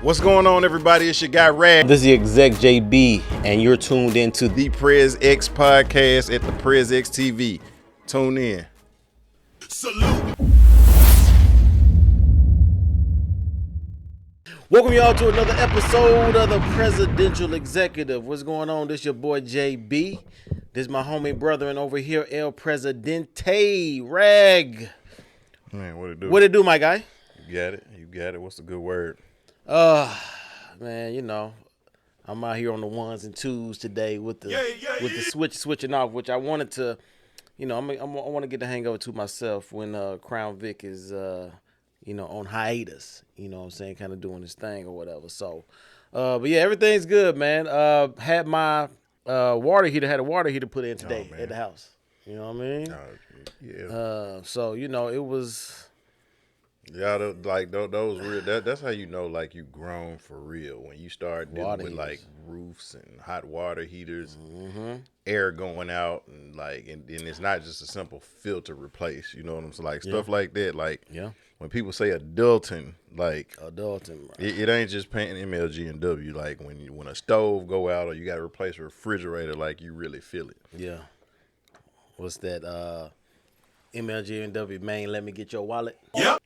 What's going on, everybody? It's your guy Rad. This is the Exec JB, and you're tuned into the ThePrezEx podcast at ThePrezEx TV. Tune in. Salute. Welcome y'all to another episode of the Presidential Executive. What's going on? This your boy JB. This my homie brother, and over here El Presidente Rag. Man, what it do? What it do, my guy? You got it. You got it. What's the good word? Man, you know, I'm out here on the ones and twos today with the switching off, which I wanted to, you know, I want to get the hangover to myself when Crown Vic is, you know, on hiatus. You know what I'm saying, kind of doing his thing or whatever. So, but yeah, everything's good, man. Had my water heater put in today at the house. You know what I mean? Yeah. So you know, it was. Yeah, like those real. That's how you know, like, you grown for real when you start dealing with like roofs and hot water heaters, air going out, and it's not just a simple filter replace. You know what I'm saying? Like stuff like that. Like when people say adulting, it ain't just painting MLG and W. Like when a stove go out or you got to replace a refrigerator, like you really feel it. Yeah. What's that? MLG and W, man, let me get your wallet. Yep.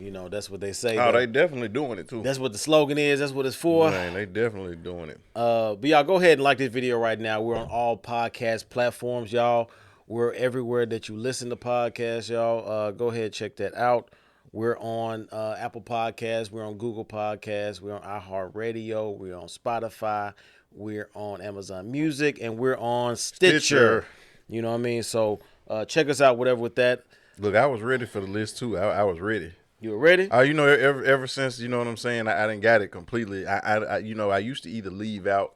You know, that's what they say. Oh, they definitely doing it, too. That's what the slogan is. That's what it's for. Man, they definitely doing it. But y'all, go ahead and like this video right now. We're on all podcast platforms, y'all. We're everywhere that you listen to podcasts, y'all. Go ahead and check that out. We're on Apple Podcasts. We're on Google Podcasts. We're on iHeartRadio. We're on Spotify. We're on Amazon Music. And we're on Stitcher. You know what I mean? So check us out, whatever with that. Look, I was ready for the list, too. I was ready. You were ready? You know, ever since, you know what I'm saying, I didn't got it completely. I you know, I used to either leave out,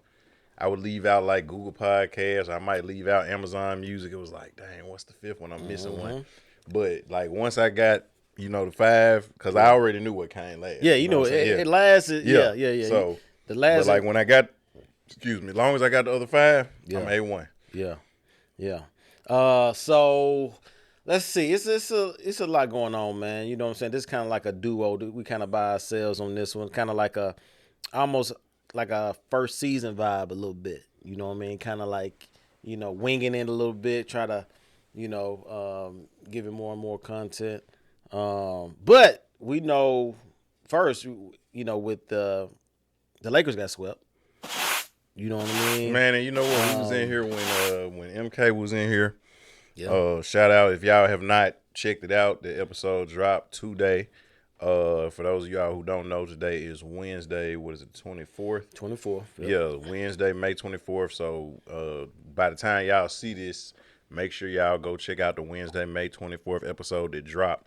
I would leave out like Google Podcasts. I might leave out Amazon Music. It was like, dang, what's the fifth one? I'm missing one. But like once I got, you know, the 5, because I already knew what came last. Yeah, you know it lasted. Yeah. So the last, but like when I got, as long as I got the other 5, I'm A1. Yeah. So. Let's see. It's a lot going on, man. You know what I'm saying? This is kind of like a duo. We kind of by ourselves on this one. Kind of like almost like a first season vibe a little bit. You know what I mean? Kind of like, you know, winging it a little bit. Try to, you know, give it more and more content. But we know first, you know, with the Lakers got swept. You know what I mean? Man, and you know what? We was in here when MK was in here. Yeah. Shout out if y'all have not checked it out. The episode dropped today. For those of y'all who don't know, today is Wednesday. What is it, 24th? 24th. Yep. Yeah, Wednesday, May 24th. So by the time y'all see this, make sure y'all go check out the Wednesday, May 24th episode that dropped,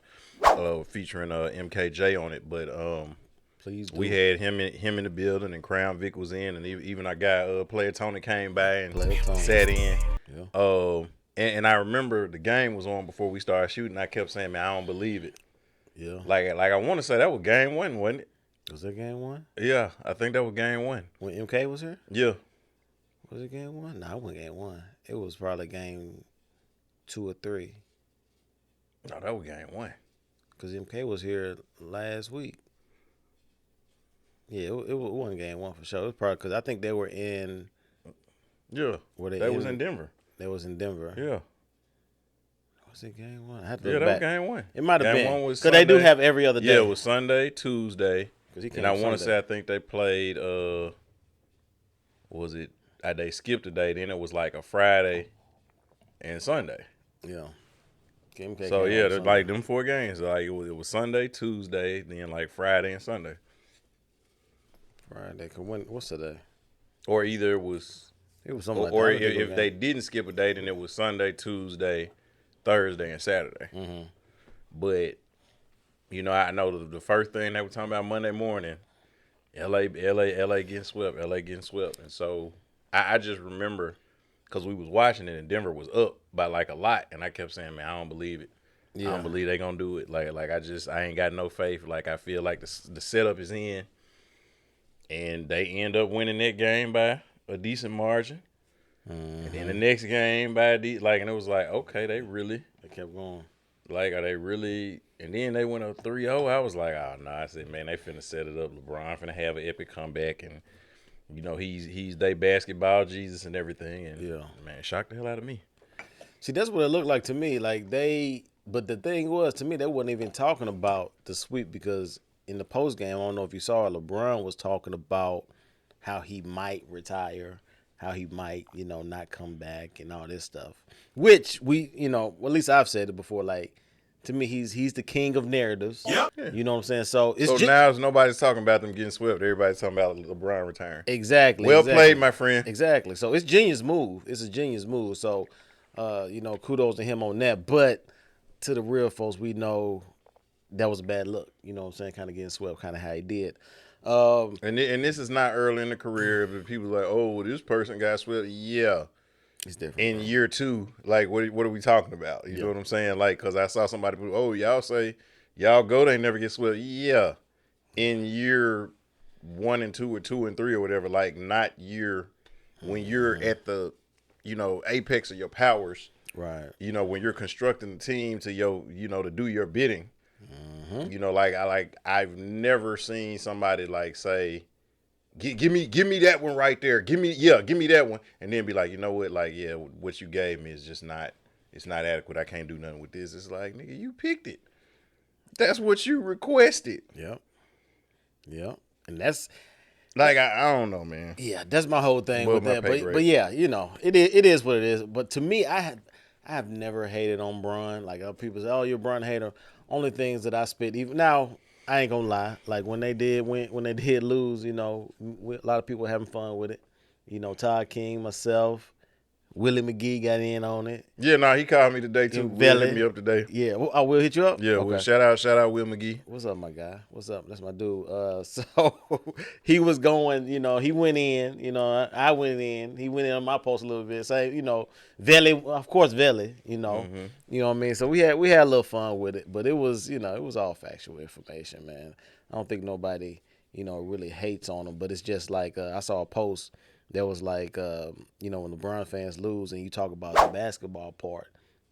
featuring MKJ on it. But please do. We had him in the building, and Crown Vic was in, and even our guy Player Tony came by and sat in. Yeah. And I remember the game was on before we started shooting. I kept saying, man, I don't believe it. Yeah. Like I want to say that was game 1, wasn't it? Was that game 1? Yeah, I think that was game 1. When MK was here? Yeah. Was it game 1? No, it wasn't game 1. It was probably game 2 or 3. No, that was game 1. Because MK was here last week. Yeah, it wasn't game 1 for sure. It was probably because I think they were in. Yeah. They was in Denver. They was in Denver. Yeah. Was it game 1? I had to look back. That was game 1. It might have been. Game 1 was because they do have every other day. Yeah, it was Sunday, Tuesday. And I want to say I think they played. Was it? They skipped a day. Then it was like a Friday and Sunday. Yeah. So yeah, like them 4 games. Like it was Sunday, Tuesday, then like Friday and Sunday. Friday. What's today? Or either it was something like that. Or if they didn't skip a day, then it was Sunday, Tuesday, Thursday, and Saturday. Mm-hmm. But you know, I know the first thing they were talking about Monday morning, LA getting swept, and so I just remember because we was watching it and Denver was up by like a lot, and I kept saying, man, I don't believe it. Yeah. I don't believe they gonna do it. Like I ain't got no faith. Like I feel like the setup is in, and they end up winning that game by a decent margin. Mm-hmm. And then the next game by and it was like, okay, they kept going. Like, are they really? And then they went up 3-0. I was like, oh no. I said, man, they finna set it up. LeBron finna have an epic comeback, and he's they basketball Jesus and everything. And Yeah. man, shocked the hell out of me. See, that's what it looked like to me. Like but the thing was, to me, they wasn't even talking about the sweep because in the post game, I don't know if you saw it, LeBron was talking about how he might retire, how he might, not come back and all this stuff. Which we, well, at least I've said it before. Like, to me, he's the king of narratives. Yep. You know what I'm saying? So it's now nobody's talking about them getting swept. Everybody's talking about LeBron retiring. Exactly. Well played, my friend. Exactly. So it's genius move. It's a genius move. So, kudos to him on that. But to the real folks, we know that was a bad look. You know what I'm saying? Kind of getting swept, kind of how he did. And this is not early in the career, but people are like, oh, this person got swept. Yeah. It's different. In year 2, like, what are we talking about? You know what I'm saying? Like, because I saw somebody, y'all say, y'all go, they never get swept. Yeah. In year 1 and 2 or 2 and 3 or whatever, like, not when you're at the, apex of your powers. Right. When you're constructing the team to to do your bidding. Mm-hmm. I've never seen somebody like say, give me that one right there. Give me that one, and then be like, you know what, like, yeah, what you gave me is just not, it's not adequate. I can't do nothing with this. It's like, nigga, you picked it. That's what you requested. Yep. And that's like, I don't know, man. Yeah, that's my whole thing with that. But yeah, it is what it is. But to me, I have never hated on Bron. Like, people say, oh, you're a Bron hater. Only things that I spit, even now, I ain't gonna lie. Like, when they did lose, a lot of people were having fun with it. Todd King, myself, Willie McGee got in on it. Yeah, no, he called me today too. Will hit me up today. Yeah, I will hit you up. Yeah, okay. Well, shout out Will McGee. What's up, my guy? What's up? That's my dude. So he was going. He went in. I went in. He went in on my post a little bit. Say, Veli, of course, Veli. Mm-hmm. You know what I mean. So we had a little fun with it, but it was it was all factual information, man. I don't think nobody really hates on him, but it's just like I saw a post. There was like, when LeBron fans lose and you talk about the basketball part,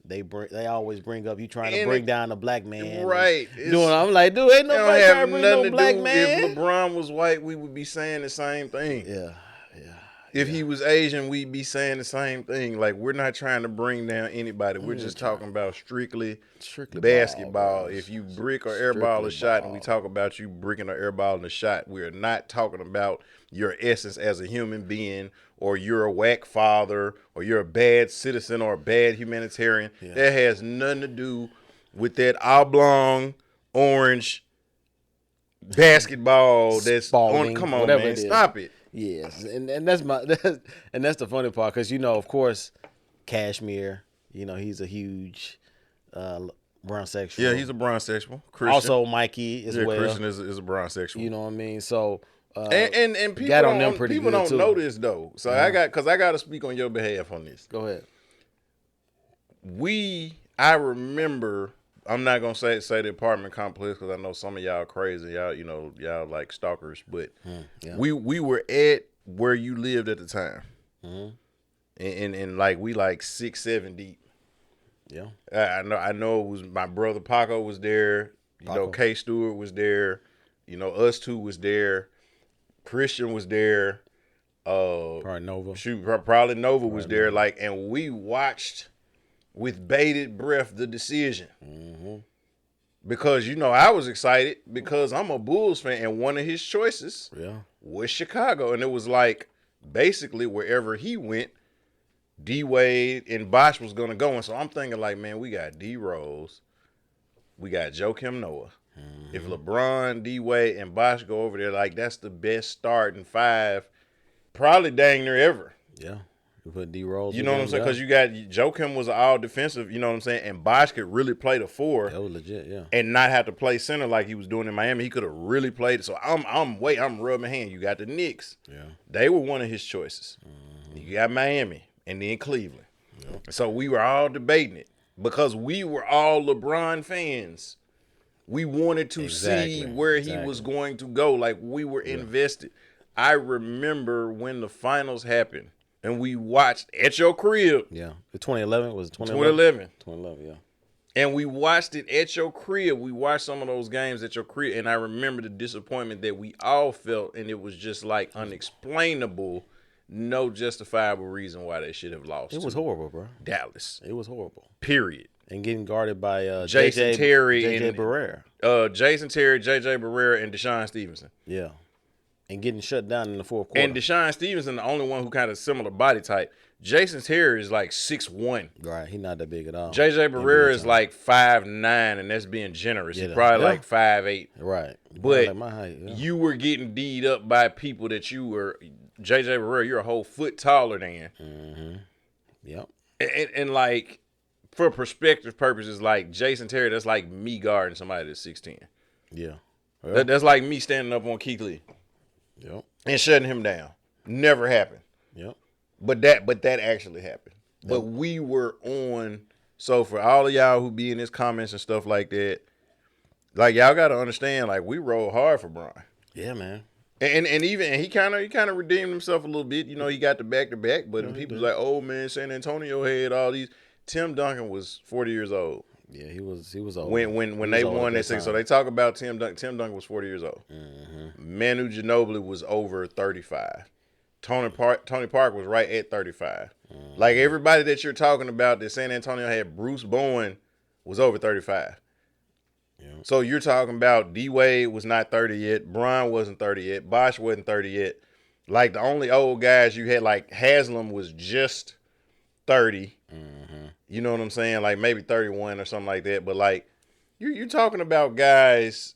they always bring up you trying to bring down a black man. Right. I'm like, dude, ain't nobody trying to bring no black man. If LeBron was white, we would be saying the same thing. Yeah. If he was Asian, we'd be saying the same thing. Like, we're not trying to bring down anybody. We're just talking about strictly basketball. If you brick or airball a shot and we talk about you bricking or airballing a shot, we're not talking about your essence as a human being, or you're a whack father, or you're a bad citizen or a bad humanitarian. Yeah. That has nothing to do with that oblong orange basketball that's Spalding, on. Come on, man, stop it. Yes, and that's that's the funny part, because of course, Cashmere, he's a huge bronsexual. Yeah, he's a bronsexual. Christian. Also, Mikey as well. Christian is a bronsexual. You know what I mean? So and people got on them pretty people good don't too. know this though. So I got to speak on your behalf on this. Go ahead. I remember. I'm not gonna say the apartment complex because I know some of y'all crazy. Y'all like stalkers, but we were at where you lived at the time, and like we like 6-7 deep. Yeah, I know it was my brother Paco was there. K Stewart was there. Us two was there. Christian was there. Probably Nova. Probably Nova was there. Like, and we watched with bated breath the decision. Mm-hmm. Because, I was excited because I'm a Bulls fan, and one of his choices was Chicago. And it was like, basically, wherever he went, D-Wade and Bosh was going to go. And so I'm thinking, like, man, we got D-Rose. We got Joakim Noah. Mm-hmm. If LeBron, D-Wade, and Bosh go over there, like, that's the best starting 5, probably dang near ever. Yeah. You put D-Rose. You know what I'm saying? Because you got Joakim was all defensive, you know what I'm saying? And Bosh could really play the 4. That was legit, yeah. And not have to play center like he was doing in Miami. He could have really played it. So I'm rubbing my hand. You got the Knicks. Yeah. They were one of his choices. Mm-hmm. You got Miami and then Cleveland. Yeah. So we were all debating it because we were all LeBron fans. We wanted to see where he was going to go. Like, we were invested. I remember when the finals happened. And we watched at your crib. Yeah. The 2011 was 2011. 2011, yeah. And we watched it at your crib. We watched some of those games at your crib, and I remember the disappointment that we all felt, and it was just like unexplainable, no justifiable reason why they should have lost. It was horrible, bro. Dallas. It was horrible. Period. And getting guarded by Jason Terry, JJ Barrera. Jason Terry, JJ Barrera, and Deshaun Stevenson. Yeah. And getting shut down in the fourth quarter. And Deshaun Stevenson, the only one who kind of similar body type. Jason Terry is like 6'1". Right, he's not that big at all. JJ Barrera is like 5'9", and that's being generous. He's probably like 5'8". Right. But like my height, you were getting D'd up by people that you were, JJ Barrera, you're a whole foot taller than. Mm-hmm. Yep. And like, for perspective purposes, like Jason Terry, that's like me guarding somebody that's 6'10". Yeah. That's like me standing up on Keith Lee. Yep. And shutting him down. Never happened. Yep. But that actually happened. Yep. But we were on. So for all of y'all who be in his comments and stuff like that, like y'all got to understand, like we rolled hard for Bron. Yeah, man. And even he kind of redeemed himself a little bit. You know, he got the back to back. But people was like, oh man, San Antonio had all these. Tim Duncan was 40 years old. Yeah, he was old. When they won that thing. So they talk about Tim Duncan. Tim Duncan was 40 years old. Mm-hmm. Manu Ginobili was over 35. Tony Park was right at 35. Mm-hmm. Like everybody that you're talking about that San Antonio had, Bruce Bowen was over 35. Yeah. So you're talking about D Wade was not 30 yet. Bron wasn't 30 yet. Bosh wasn't 30 yet. Like the only old guys you had, like Haslam was just 30. Mm-hmm. You know what I'm saying? Like maybe 31 or something like that. But like you're talking about guys,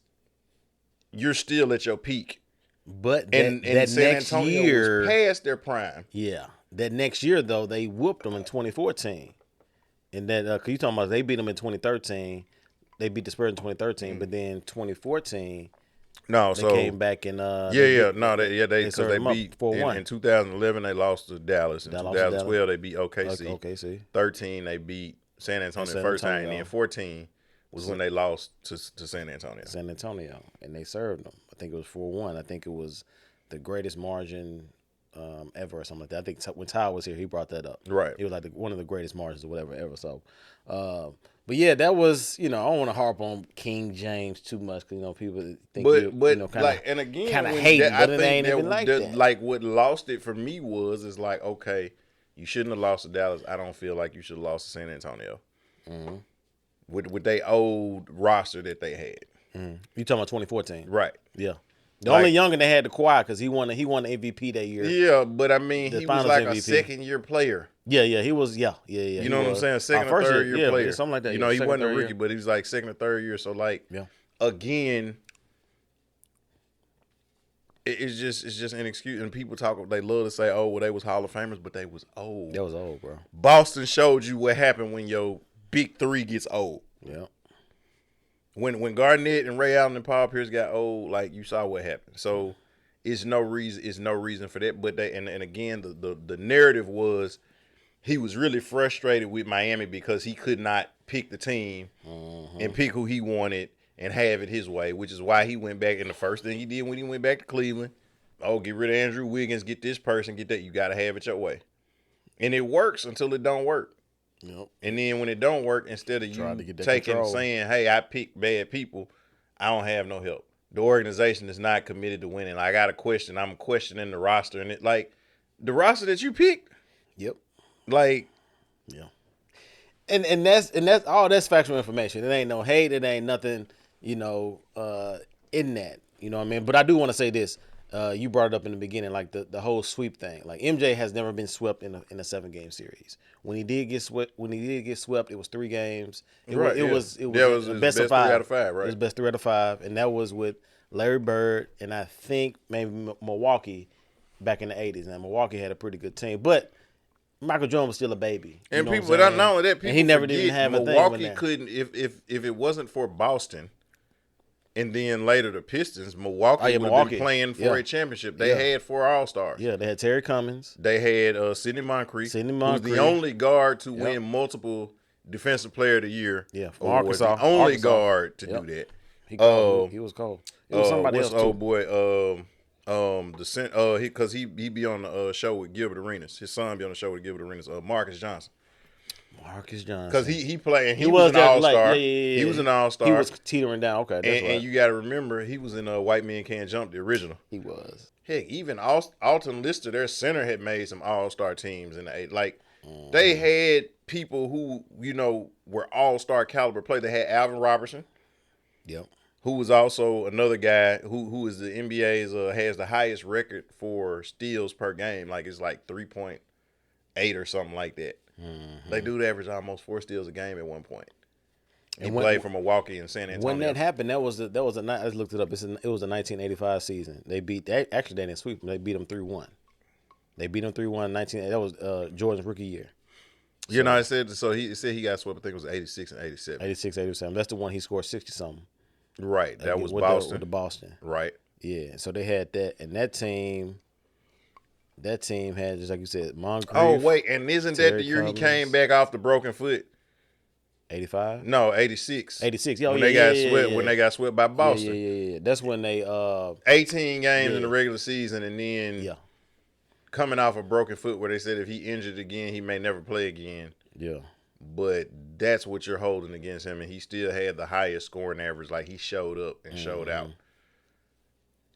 you're still at your peak. But that San next Antonio year was past their prime. Yeah. That next year though, they whooped them in 2014. And that cause you talking about they beat them in 2013. They beat the Spurs in 2013, but then 2014 they came back and they beat 4-1. In 2011 they lost to Dallas. In 2012 they beat OKC. OKC. 13 they beat San Antonio first time, and then 14 was when they lost to San Antonio. San Antonio, and they served them. I think it was 4-1. I think it was the greatest margin ever or something like that. I think when Ty was here, he brought that up. Right. It was like one of the greatest margins or whatever ever. So, but yeah, that was, I don't want to harp on King James too much because, people think kind of hating, but it ain't even like that. Like what lost it for me is like, okay, you shouldn't have lost to Dallas. I don't feel like you should have lost to San Antonio. Mm-hmm. With their old roster that they had. Mm-hmm. You talking about 2014? Right. Yeah. The only younger they had to Kawhi because he won the MVP that year. Yeah, but I mean, he was like MVP. A second-year player. Yeah, he was. Yeah. You know what I'm saying? Second or third year player, something like that. He wasn't a rookie, but he was like second or third year. So again, it's just inexcusable. And people they love to say, "Oh, well, they was Hall of Famers," but they was old. That was old, bro. Boston showed you what happened when your big three gets old. Yeah. When Garnett and Ray Allen and Paul Pierce got old, like you saw what happened. So it's no reason for that. But and again, the narrative was he was really frustrated with Miami because he could not pick the team and pick who he wanted and have it his way, which is why he went back. And the first thing he did when he went back to Cleveland, get rid of Andrew Wiggins, get this person, get that. You got to have it your way. And it works until it don't work. Yep. And then when it don't work, instead of you saying, hey, I picked bad people, I don't have no help. The organization is not committed to winning. I got a question. I'm questioning the roster. And it like the roster that you picked. Yep. Like. Yeah. And that's all that's factual information. It ain't no hate. It ain't nothing, in that. You know what I mean? But I do want to say this. You brought it up in the beginning, like the whole sweep thing. Like MJ has never been swept in a 7-game series. When he did get swept, it was 3 games. It was best of 5. 3 out of 5, right? It was best 3 out of 5, and that was with Larry Bird and I think maybe Milwaukee back in the 80s. Now Milwaukee had a pretty good team, but Michael Jordan was still a baby. And people, not only that, people and he never did have Milwaukee a thing couldn't if it wasn't for Boston. And then later the Pistons, Milwaukee would have been playing for a championship. They had 4 All-Stars. Yeah, they had Terry Cummings. They had Sidney Moncrief, who's the only guard to win multiple Defensive Player of the Year. Yeah, from Arkansas. The only guard to do that. He was cold. It was somebody else too. Old boy, because he be on the show with Gilbert Arenas. His son be on the show with Gilbert Arenas. Marcus Johnson. Marcus Johnson. Because he played, and he was an all-star. He was an all-star. He was teetering down. Okay, that's right. And you got to remember, he was in White Men Can't Jump, the original. He was. Heck, even Alton Lister, their center, had made some all-star teams in the 80s. Like, they had people who, were all-star caliber play. They had Alvin Robertson. Yep. Who was also another guy who is the NBA's has the highest record for steals per game. Like, it's like 3.8 or something like that. Mm-hmm. They do average almost 4 steals a game at one point. He played for Milwaukee and San Antonio. When that happened, I just looked it up. It was a 1985 season. They didn't sweep them. They beat them 3-1. They beat them 3-1 19. That was Jordan's rookie year. So, it said so. He said he got swept. I think it was 86 and 87. 86, 87. That's the one he scored 60 something. Right. That was Boston. With the Boston. Right. Yeah. So they had that, and that team had, just like you said, Moncrief. Oh wait, and isn't that the year he came back off the broken foot? 85? No, 86. 86. When they got swept by Boston. Yeah. That's when they 18 games in the regular season, and then coming off a broken foot, where they said if he injured again, he may never play again. Yeah. But that's what you're holding against him, and he still had the highest scoring average. Like, he showed up and showed out.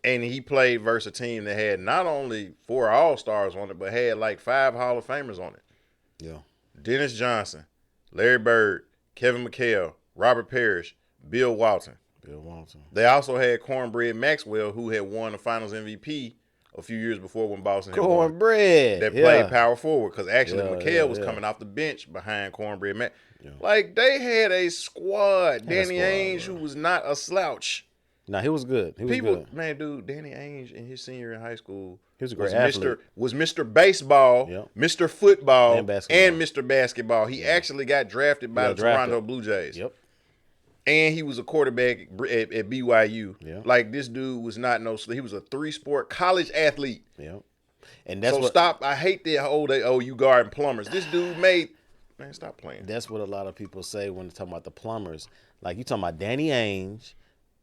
And he played versus a team that had not only 4 All-Stars on it, but had like 5 Hall of Famers on it. Yeah. Dennis Johnson, Larry Bird, Kevin McHale, Robert Parrish, Bill Walton. They also had Cornbread Maxwell, who had won the Finals MVP a few years before when Boston had won. Cornbread. That played power forward, because actually McHale was coming off the bench behind Cornbread Max. Yeah. Like, they had a squad. Danny Ainge, who was not a slouch. Nah, he was good. He was good. Man, dude, Danny Ainge in his senior in high school he was a great athlete. Was Mr. Baseball, Mr. Football, and Mr. Basketball. He actually got drafted by the Toronto Blue Jays. Yep. And he was a quarterback at BYU. Yeah. Like, this dude was not he was a 3-sport college athlete. Yeah. And that's stop. I hate that you guarding plumbers. This dude man, stop playing. That's what a lot of people say when they're talking about the plumbers. Like, you talking about Danny Ainge,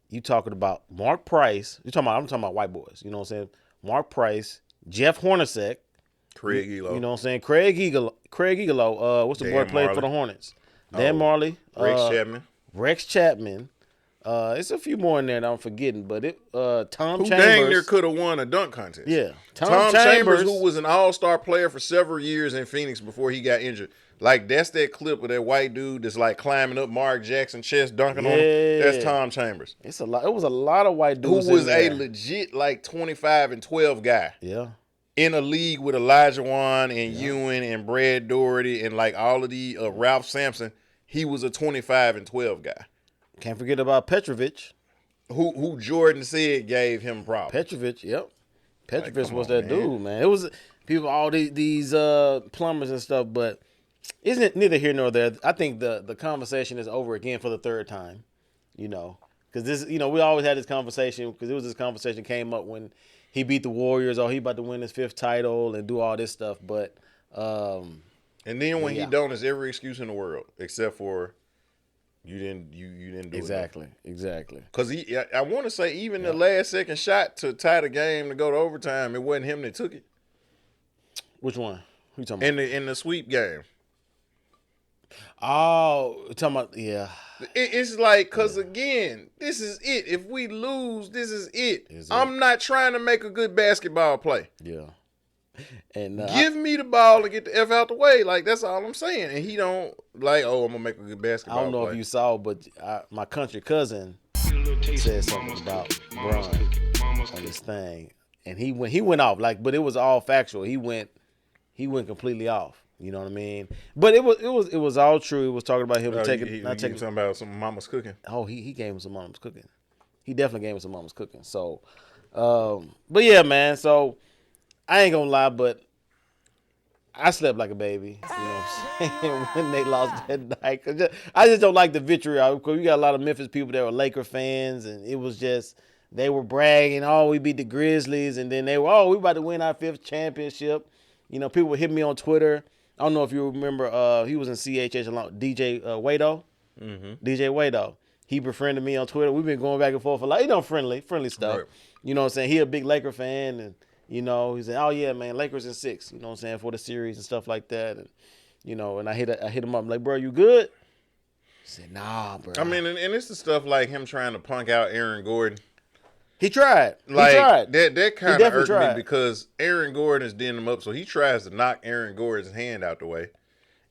you talking about Mark Price. I'm talking about white boys. You know what I'm saying? Mark Price, Jeff Hornacek, Craig Elo. You know what I'm saying? Craig Elo. What's the boy played for the Hornets? Dan Marley. Rex Chapman. It's a few more in there that I'm forgetting, but Tom Chambers. Who dang near could have won a dunk contest. Yeah. Tom Chambers, who was an all-star player for several years in Phoenix before he got injured. Like, that's that clip of that white dude that's like climbing up Mark Jackson's chest, dunking on him. That's Tom Chambers. It was a lot of white dudes. Who was a legit like 25-12 guy. Yeah. In a league with Elijah Wan and Ewing and Brad Doherty and like all of the Ralph Sampson. He was a 25-12 guy. Can't forget about Petrovic. Who Jordan said gave him problems. Petrovic, yep. Petrovic was that dude, man. It was people, all these plumbers and stuff, but isn't it neither here nor there? I think the conversation is over again for the third time, because this, we always had this conversation, because it was this conversation came up when he beat the Warriors, or he about to win his 5th title and do all this stuff, but and then when he don't, it's every excuse in the world except for you didn't do it. Exactly. Because I want to say even the last second shot to tie the game to go to overtime, it wasn't him that took it. Which one? Who you talking about? In the sweep game. Oh, talking about It's like, because again, this is it. If we lose, this is it. I'm not trying to make a good basketball play. Yeah. And give me the ball and get the F out the way. Like, that's all I'm saying. And he don't like, I'm gonna make a good basketball play. I don't know if you saw, but my country cousin said something about Bron on this thing, and he went off, like, but it was all factual. He went completely off. You know what I mean? But it was all true. It was talking about him taking talking about some mama's cooking. Oh, he gave him some mama's cooking. He definitely gave him some mama's cooking. So, but yeah, man. So I ain't gonna lie, but I slept like a baby. You know what I'm saying? When they lost that night, I just don't like the vitriol. Because we got a lot of Memphis people that were Laker fans, and it was just they were bragging, "Oh, we beat the Grizzlies," and then they were, "Oh, we about to win our 5th championship." People would hit me on Twitter. I don't know if you remember, he was in CHH along, DJ Wado. Mm-hmm. DJ Wado. He befriended me on Twitter. We've been going back and forth for friendly stuff. Right. You know what I'm saying? He a big Laker fan, and he said, "Oh yeah, man, Lakers in 6." You know what I'm saying, for the series and stuff like that. And And I hit him up, I'm like, bro, you good? He said, nah, bro. I mean, and it's the stuff like him trying to punk out Aaron Gordon. He tried. Like that He kind of definitely irked me tried. because Aaron Gordon is dealing him up, so he tries to knock Aaron Gordon's hand out the way,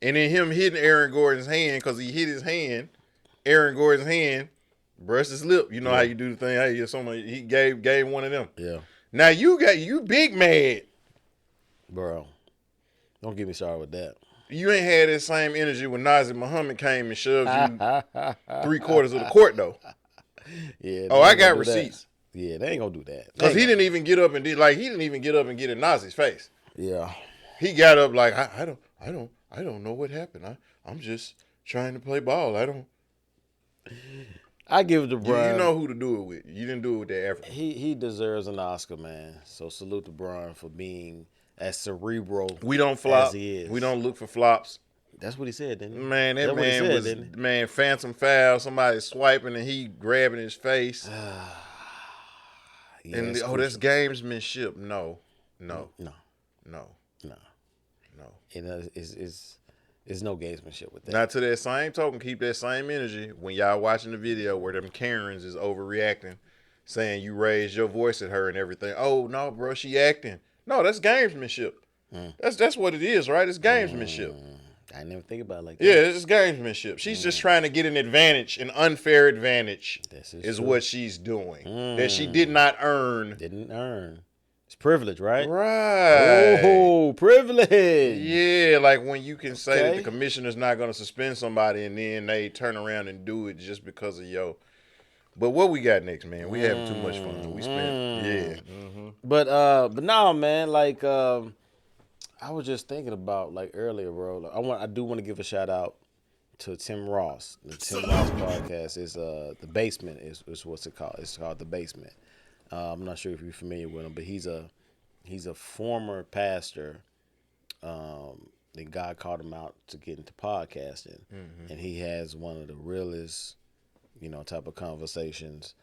and then him hitting Aaron Gordon's hand because he hit his hand, Aaron Gordon's hand, brushed his lip. You know how you do the thing. Hey, somebody he gave one of them. Yeah. Now you big mad, bro. Don't get me started with that. You ain't had that same energy when Nazi Muhammad came and shoved you 3/4 of the court though. Yeah. Oh, I got receipts. Yeah, they ain't gonna do that. Cause he didn't even get up and he didn't even get up and get in Nazi's face. Yeah. He got up like I don't know what happened. I'm just trying to play ball. I give it to Brian. You know who to do it with. You didn't do it with that African. He deserves an Oscar, man. So salute to Brian for being as cerebral. We don't flop. As he is. We don't look for flops. That's what he said, didn't he? Man, that man was phantom foul. Somebody swiping and he grabbing his face. And that's gamesmanship. No. It's no gamesmanship with that. Now to that same token, keep that same energy when y'all watching the video where them Karens is overreacting, saying you raised your voice at her and everything. Oh no, bro, she acting. No, that's gamesmanship. That's what it is, right? It's gamesmanship. I never think about it like that. Yeah, it's gamesmanship. She's just trying to get an advantage, an unfair advantage is what she's doing. That she did not earn. Didn't earn. It's privilege, right? Right. Oh, privilege. Yeah, like when you can say that the commissioner's not going to suspend somebody and then they turn around and do it just because of But what we got next, man? We having too much fun. We spent, But no, man, like I was just thinking about like earlier, bro. I do want to give a shout out to Tim Ross. The Tim Ross podcast is The Basement is what's it called. It's called The Basement. I'm not sure if you're familiar with him, but he's a former pastor. Then God called him out to get into podcasting, and he has one of the realest, type of conversations,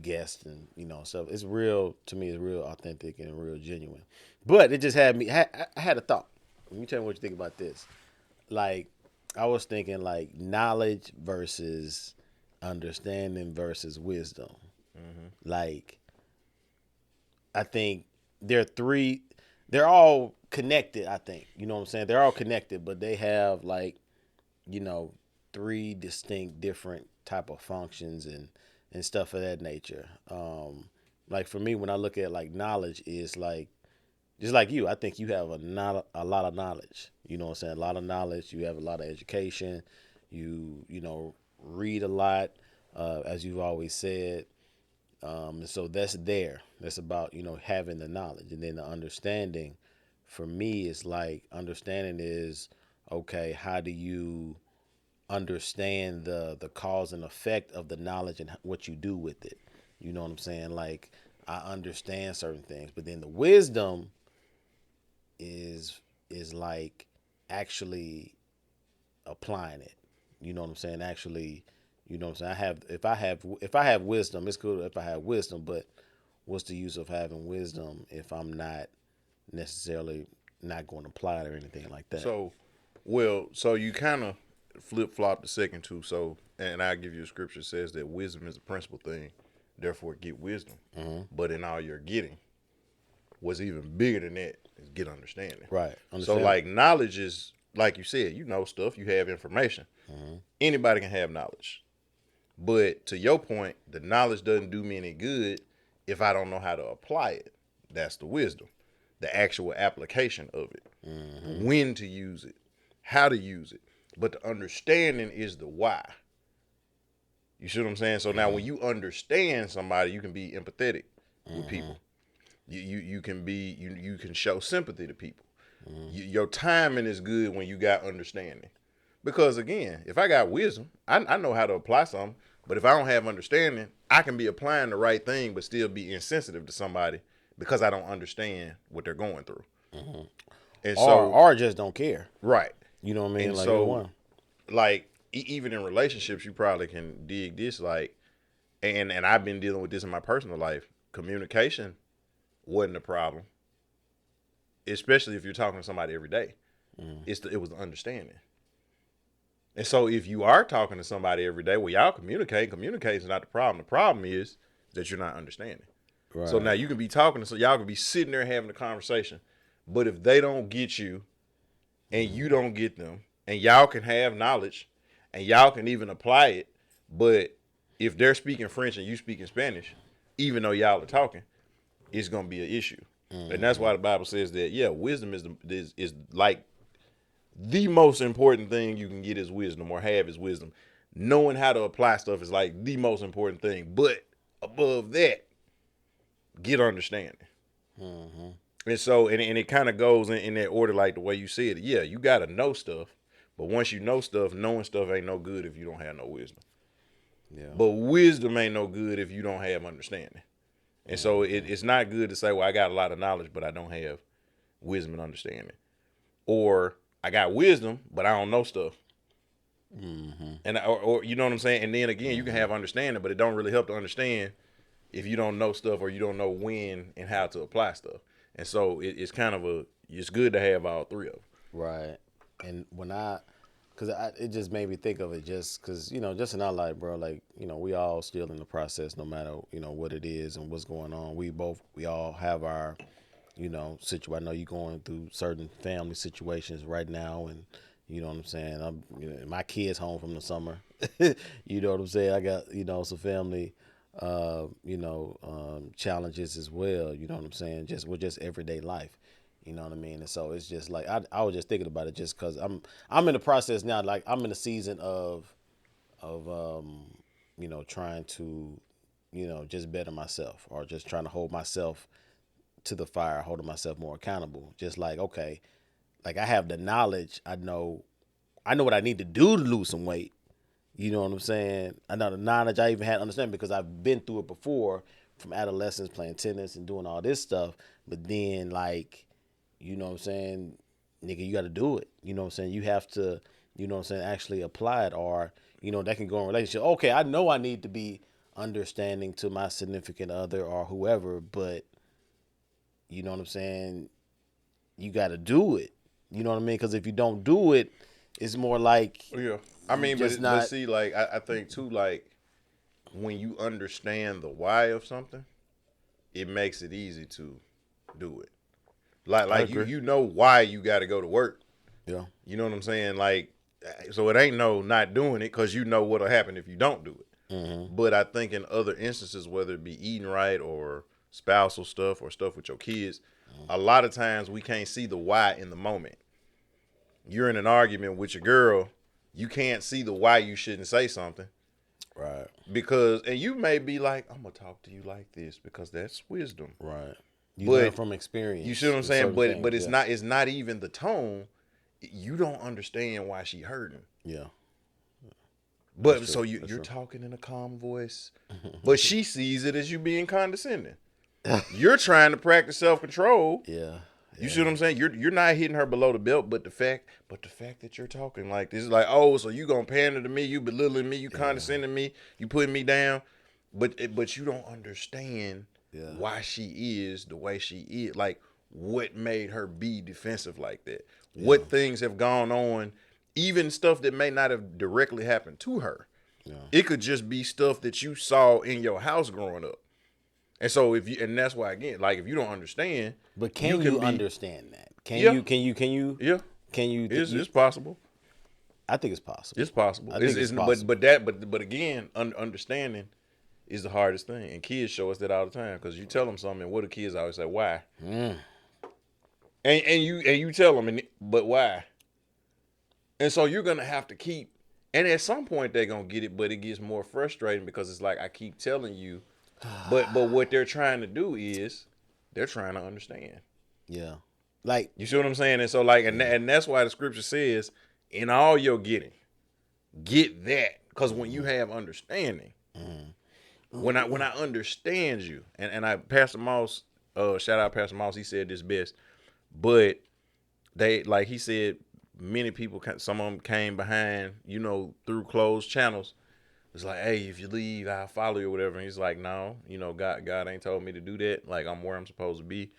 guests, and stuff. It's real to me. It's real authentic and real genuine. But it just had me. I had a thought. Let me tell you what you think about this. Like I was thinking, like knowledge versus understanding versus wisdom. Like I think they're all connected. I think you know what I'm saying. They're all connected, but they have like, three distinct different type of functions and stuff of that nature. Like for me, when I look at like knowledge, is like just like you. I think you have a lot of knowledge. You know what I'm saying? A lot of knowledge. You have a lot of education. You read a lot, as you've always said. And so that's there. That's about, having the knowledge. And then the understanding for me is like understanding is, okay, how do you understand the cause and effect of the knowledge and what you do with it? You know what I'm saying? Like I understand certain things, but then the wisdom is like actually applying it. You know what I'm saying? Actually, you know what I'm saying? If I have wisdom, it's good if I have wisdom, but what's the use of having wisdom if I'm not necessarily not going to apply it or anything like that? So you kind of flip-flop the second two. So, and I give you a scripture that says that wisdom is the principal thing. Therefore, get wisdom. But in all you're getting, what's even bigger than that is get understanding. Right. So, like, knowledge is, like you said, stuff. You have information. Anybody can have knowledge. But to your point, the knowledge doesn't do me any good if I don't know how to apply it. That's the wisdom. The actual application of it. When to use it. How to use it. But the understanding is the why. You see what I'm saying? So now when you understand somebody, you can be empathetic with people. You can show sympathy to people. Your timing is good when you got understanding. Because again, if I got wisdom, I know how to apply something. But if I don't have understanding, I can be applying the right thing but still be insensitive to somebody because I don't understand what they're going through. And or just don't care. Right. You know what I mean? And like so, like even in relationships, you probably can dig this. Like, and I've been dealing with this in my personal life. Communication wasn't a problem, especially if you're talking to somebody every day. It was the understanding. And so if you are talking to somebody every day, well, y'all communicate is not the problem. The problem is that you're not understanding. Right. So now you can be talking to, so y'all can be sitting there having a conversation, but if they don't get you and you don't get them, and y'all can have knowledge and y'all can even apply it, but if they're speaking French and you speaking Spanish, even though y'all are talking, it's gonna be an issue. And that's why the Bible says that wisdom is like the most important thing you can get is wisdom, or have is wisdom. Knowing how to apply stuff is like the most important thing. But above that, get understanding. And so, and it kind of goes in that order, like the way you said it. Yeah, you got to know stuff. But once you know stuff, knowing stuff ain't no good if you don't have no wisdom. Yeah. But wisdom ain't no good if you don't have understanding. And so it's not good to say, well, I got a lot of knowledge, but I don't have wisdom and understanding. Or I got wisdom, but I don't know stuff. And or you know what I'm saying? And then again, you can have understanding, but it don't really help to understand if you don't know stuff or you don't know when and how to apply stuff. And so it's kind of it's good to have all three of them. Right. And because it just made me think of it just because, just in our life, bro, like, we all still in the process no matter, what it is and what's going on. We all have our, situation. I know you're going through certain family situations right now, and you know what I'm saying? My kid's home from the summer. You know what I'm saying? I got, some family, challenges as well. You know what I'm saying? With just everyday life. You know what I mean? And so it's just like I was just thinking about it just because I'm in the process now. Like I'm in a season of trying to just better myself, or just trying to hold myself to the fire, holding myself more accountable. Just like, okay, like I have the knowledge. I know what I need to do to lose some weight. You know what I'm saying? I know the knowledge I even had to understand because I've been through it before, from adolescence, playing tennis and doing all this stuff. But then, like, you know what I'm saying, nigga, you got to do it. You know what I'm saying? You have to, actually apply it, or, that can go in relationship. Okay, I know I need to be understanding to my significant other or whoever, but, you know what I'm saying, you got to do it. You know what I mean? Because if you don't do it, it's more like, yeah. I mean, but see, like, I think too, like, when you understand the why of something, it makes it easy to do it. Like you know why you got to go to work. Yeah. You know what I'm saying? Like, so it ain't no not doing it because you know what'll happen if you don't do it. Mm-hmm. But I think in other instances, whether it be eating right or spousal stuff or stuff with your kids, a lot of times we can't see the why in the moment. You're in an argument with your girl, you can't see the why you shouldn't say something. Right. And you may be like, I'm gonna talk to you like this because that's wisdom. Right. You learn from experience. You see what I'm saying? But it's not even the tone. You don't understand why she hurting. Yeah. But so you're talking in a calm voice, but she sees it as you being condescending. You're trying to practice self-control. Yeah. You see what I'm saying? You're not hitting her below the belt, but the fact that you're talking like this is like, oh, so you gonna pander to me, you belittling me, you condescending me, you putting me down, but you don't understand why she is the way she is. Like, what made her be defensive like that? Yeah. What things have gone on, even stuff that may not have directly happened to her. Yeah. It could just be stuff that you saw in your house growing up. And so and that's why, again, like, if you don't understand, but can you understand that? Can you? Yeah. Can you? It's possible. I think it's possible. It's possible. It's possible. But again, understanding is the hardest thing, and kids show us that all the time because you tell them something, and what do kids always say? Why? And you tell them, but why? And so you're gonna have to keep, and at some point they're gonna get it, but it gets more frustrating because it's like, I keep telling you. But what they're trying to do is they're trying to understand. Yeah. Like, you see what I'm saying? And so, like, and that's why the scripture says, in all your getting, get that. Because when you have understanding, when I understand you, and Pastor Moss, shout out Pastor Moss, he said this best. But they, like he said, many people, some of them came behind, through closed channels. It's like, hey, if you leave, I'll follow you or whatever. And he's like, no, God ain't told me to do that. Like, I'm where I'm supposed to be.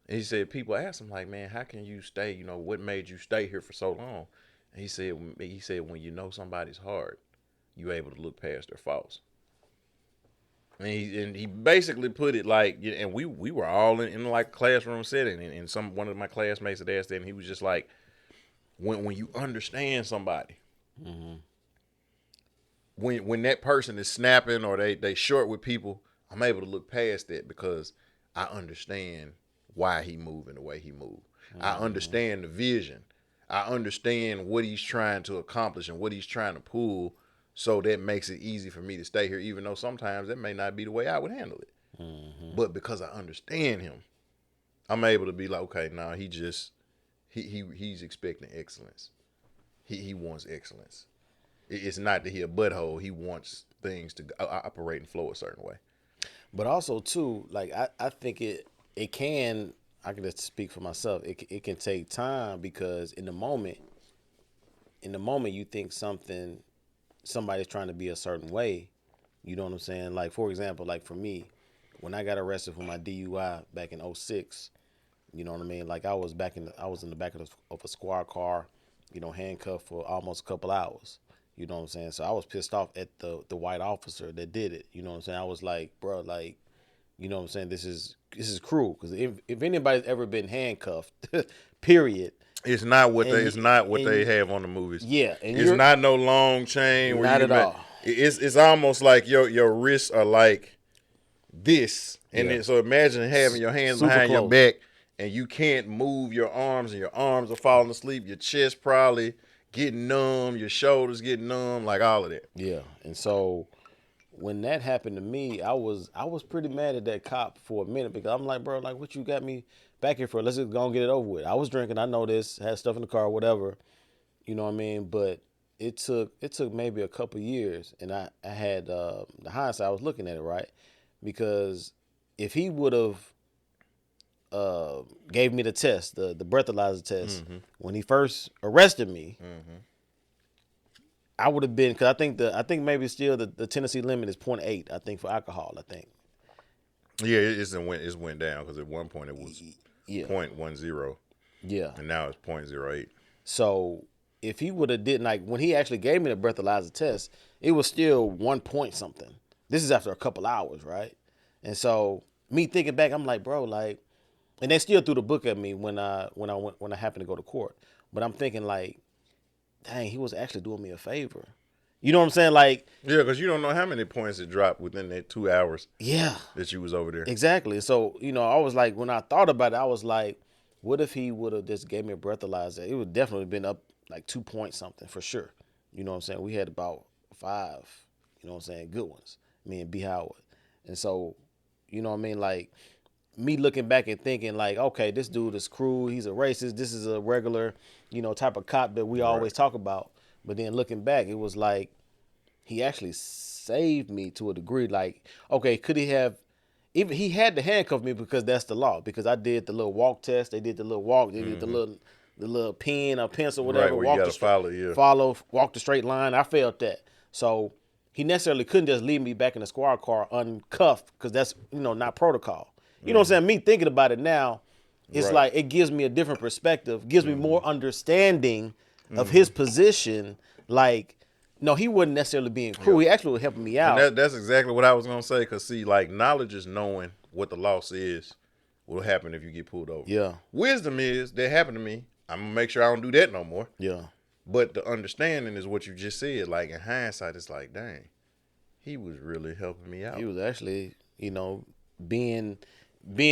And he said people asked him like, man, how can you stay? You know, what made you stay here for so long? And he said when you know somebody's hard, you able to look past their faults. And he basically put it like, and we were all in like classroom setting, and some one of my classmates had asked that, and he was just like, when you understand somebody, Mm-hmm. when that person is snapping or they short with people, I'm able to look past that because I understand why he moving the way he moved. I understand the vision. I understand what he's trying to accomplish and what he's trying to pull. So that makes it easy for me to stay here, even though sometimes that may not be the way I would handle it. Mm-hmm. But because I understand him, I'm able to be like, okay, now he's expecting excellence. He wants excellence. It's not that he a butthole. He wants things to operate and flow a certain way. But also too, like I think it can. I can just speak for myself. It can take time because in the moment you think somebody's trying to be a certain way. You know what I'm saying? Like for example, like for me, when I got arrested for my DUI back in '06, you know what I mean? Like I was in the back of a squad car, handcuffed for almost a couple hours. You know what I'm saying? So I was pissed off at the white officer that did it. You know what I'm saying? I was like, bro, like, you know what I'm saying? This is cruel because if anybody's ever been handcuffed, period. It's not what And they have on the movies. yeah, and It's you're not no long chain where not you at can. all. It's almost like your wrists are like this, and Yeah, then so imagine having your hands super behind your close. back, and you can't move your arms, and your arms are falling asleep. Your chest probably getting numb, your shoulders getting numb, like all of that. Yeah, and so when that happened to me, I was pretty mad at that cop for a minute because I'm like, bro, like what you got me back here for? Let's just go and get it over with. I was drinking, I know this, had stuff in the car, whatever. You know what I mean? But it took maybe a couple years, and I had the hindsight. I was looking at it right because if he would have gave me the test, the breathalyzer test, when he first arrested me, I would have been because I think maybe still the Tennessee limit is 0.8. I think for alcohol. I think. Yeah, it's went down because at one point it was Yeah. 0.10, Yeah. and now it's 0.08. So if he would have did like when he actually gave me the breathalyzer test, it was still 1 point something. This is after a couple hours, right? And so me thinking back, I'm like, bro, like, and they still threw the book at me when I happened to go to court. But I'm thinking like, dang, he was actually doing me a favor. You know what I'm saying? Like, Yeah, because you don't know how many points it dropped within that 2 hours yeah, that you was over there. exactly. So, I was like, when I thought about it, I was like, what if he would have just gave me a breathalyzer? It would definitely been up like 2 point something for sure. You know what I'm saying? We had about 5, good ones, me and B. Howard. And so, you know what I mean? Like, me looking back and thinking like, okay, this dude is cruel. He's a racist. This is a regular, type of cop that we always Right. talk about. But then looking back, it was like he actually saved me to a degree. Like, okay, could he have? Even he had to handcuff me because that's the law. Because I did the little walk test. They did the little walk. They did the little pen or pencil, Right, whatever. where you got to follow, Walk the straight line. I failed that. So he necessarily couldn't just leave me back in the squad car uncuffed because that's not protocol. You know what I'm saying? Me thinking about it now, it's Right. like it gives me a different perspective, gives me more understanding of his position. Like, no, he wasn't necessarily being cruel. He actually was helping me And out. that's exactly what I was gonna say. Cause see, like knowledge is knowing what the loss is, will happen if you get pulled over. Yeah, Wisdom is that happened to me. I'm gonna make sure I don't do that no more. yeah. But the understanding is what you just said. Like in hindsight, it's like, dang, he was really helping me out. He was actually, being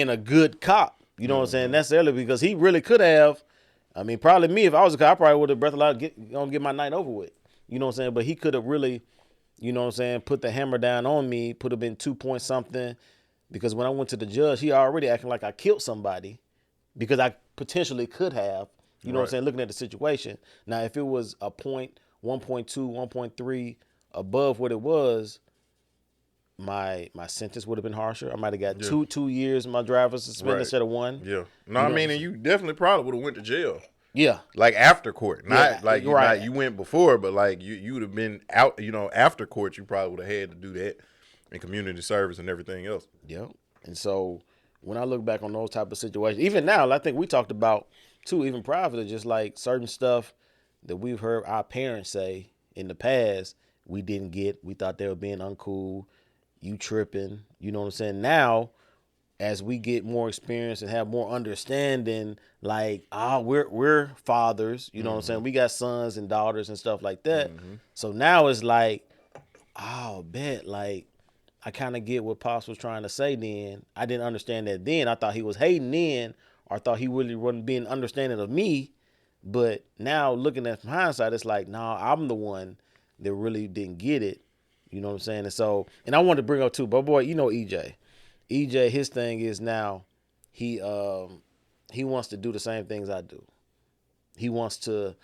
a good cop. You know what I'm saying? Necessarily because he really could have. I mean, probably me if I was a cop, I probably would have breath a lot, gonna get my night over with. You know what I'm saying? But he could have really, put the hammer down on me, put have been 2 point something. Because when I went to the judge, he already acting like I killed somebody because I potentially could have. You know what I'm Right. saying? Looking at the situation. Now, if it was a point, 1.2, 1.3 above what it was, my sentence would have been harsher. I might have got Yeah. two years in my driver's suspended Right. instead of 1. Yeah. No, I know mean, what I'm and you definitely probably would have went to jail. Yeah. Like after court, not Yeah, like you, right. not, you went before, but like you would have been out. After court, you probably would have had to do that, and community service and everything else. Yep. And so when I look back on those type of situations, even now, I think we talked about too, even privately, just like certain stuff that we've heard our parents say in the past, we didn't get. We thought they were being uncool. You tripping. You know what I'm saying? Now, as we get more experience and have more understanding, like we're fathers. You know what I'm saying? We got sons and daughters and stuff like that. So now it's like, oh, bet like I kind of get what Pops was trying to say then. I didn't understand that then. I thought he was hating then, or I thought he really wasn't being understanding of me. But now looking at from hindsight, it's like, nah, I'm the one that really didn't get it. You know what I'm saying? And so, and I wanted to bring up too, but boy, you know EJ. EJ, his thing is now he wants to do the same things I do. He wants to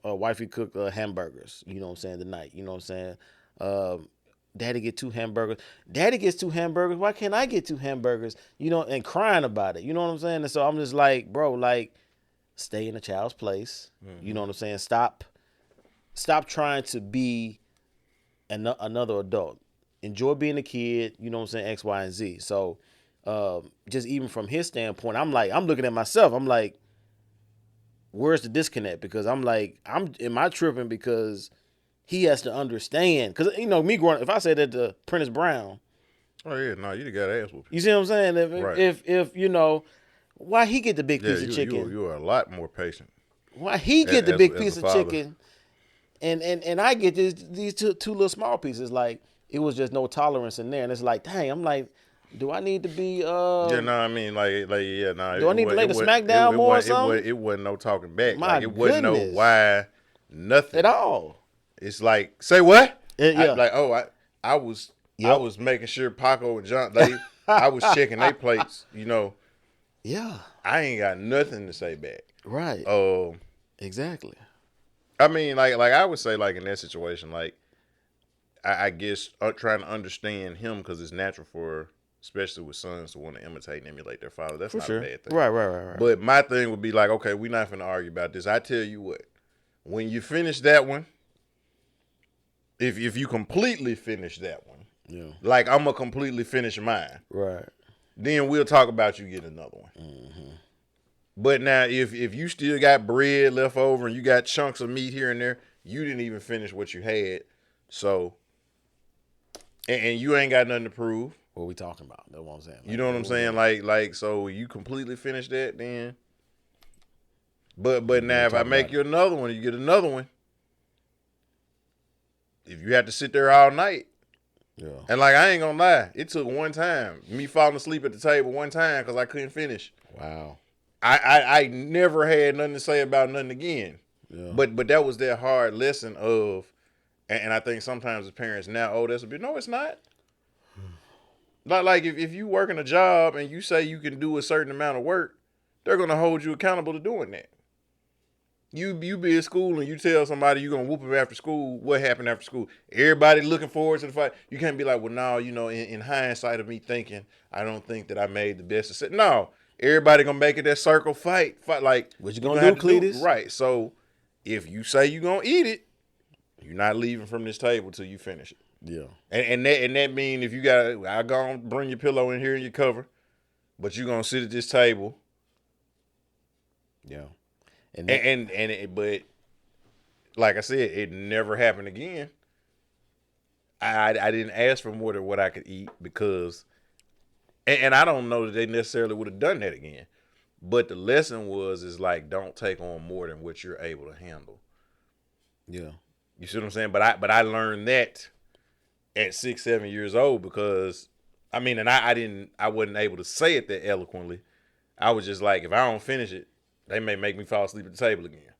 wifey cook hamburgers, you know what I'm saying, tonight. You know what I'm saying? Daddy get 2 hamburgers. Daddy gets 2 hamburgers. Why can't I get 2 hamburgers? You know, and crying about it. You know what I'm saying? And so I'm just like, bro, like, stay in a child's place. You know what I'm saying? Stop trying to be another adult. Enjoy being a kid. You know what I'm saying? X, Y, and Z. So just even from his standpoint, I'm looking at myself. I'm like, where's the disconnect? Because am I tripping because he has to understand? Because, you know, me growing up, if I say that to Prentice Brown. Oh, yeah, no, you got ass whooping. You see what I'm saying? If you know, why he get the big piece of chicken? You are a lot more patient. Why he get the big piece of chicken, and I get these two little small pieces? Like, it was just no tolerance in there. And it's like, dang, I'm like, do I need to be yeah, no, I mean, yeah, no. Do I need to lay the smack down more or something? It wasn't no talking back. My it wasn't goodness. no why, nothing. At all. It's like, say what? Yeah. I was making sure Paco and John, I was checking their plates, you know. Yeah. I ain't got nothing to say back. Right. Exactly. I mean, like I would say, like in that situation, like I guess trying to understand him, because it's natural for, especially with sons, to want to imitate and emulate their father. That's not a bad thing. Right. But my thing would be like, okay, we're not going to argue about this. I tell you what, when you finish that one, if you completely finish that one, yeah, like I'm gonna completely finish mine, right, then we'll talk about you getting another one. Mm-hmm. But now, if you still got bread left over and you got chunks of meat here and there, you didn't even finish what you had, so and you ain't got nothing to prove. What we talking about? That's what I'm saying. Like, you know what I'm saying? Like so you completely finish that then. But now if I make you another one, you get another one. If you have to sit there all night, yeah, and like I ain't gonna lie, it took one time, me falling asleep at the table one time because I couldn't finish. Wow. I never had nothing to say about nothing again. Yeah. But that was that hard lesson of, and I think sometimes as parents now, oh, that's a bit. No, it's not. Not like if you working a job and you say you can do a certain amount of work, they're gonna hold you accountable to doing that. You be at school and you tell somebody you're gonna whoop them after school. What happened after school? Everybody looking forward to the fight. You can't be like, well, no, you know, in hindsight of me thinking, I don't think that I made the best decision. No, everybody gonna make it that circle fight. Like what you gonna do, Cletus? Right. So if you say you gonna eat it, you're not leaving from this table till you finish it. Yeah. And that mean if you got, I gonna bring your pillow in here and your cover, but you gonna sit at this table. Yeah. But like I said, it never happened again. I didn't ask for more than what I could eat because, and I don't know that they necessarily would have done that again. But the lesson is like, don't take on more than what you're able to handle. Yeah. You see what I'm saying? But I learned that at 6, 7 years old because, I mean, and I wasn't able to say it that eloquently. I was just like, if I don't finish it, they may make me fall asleep at the table again.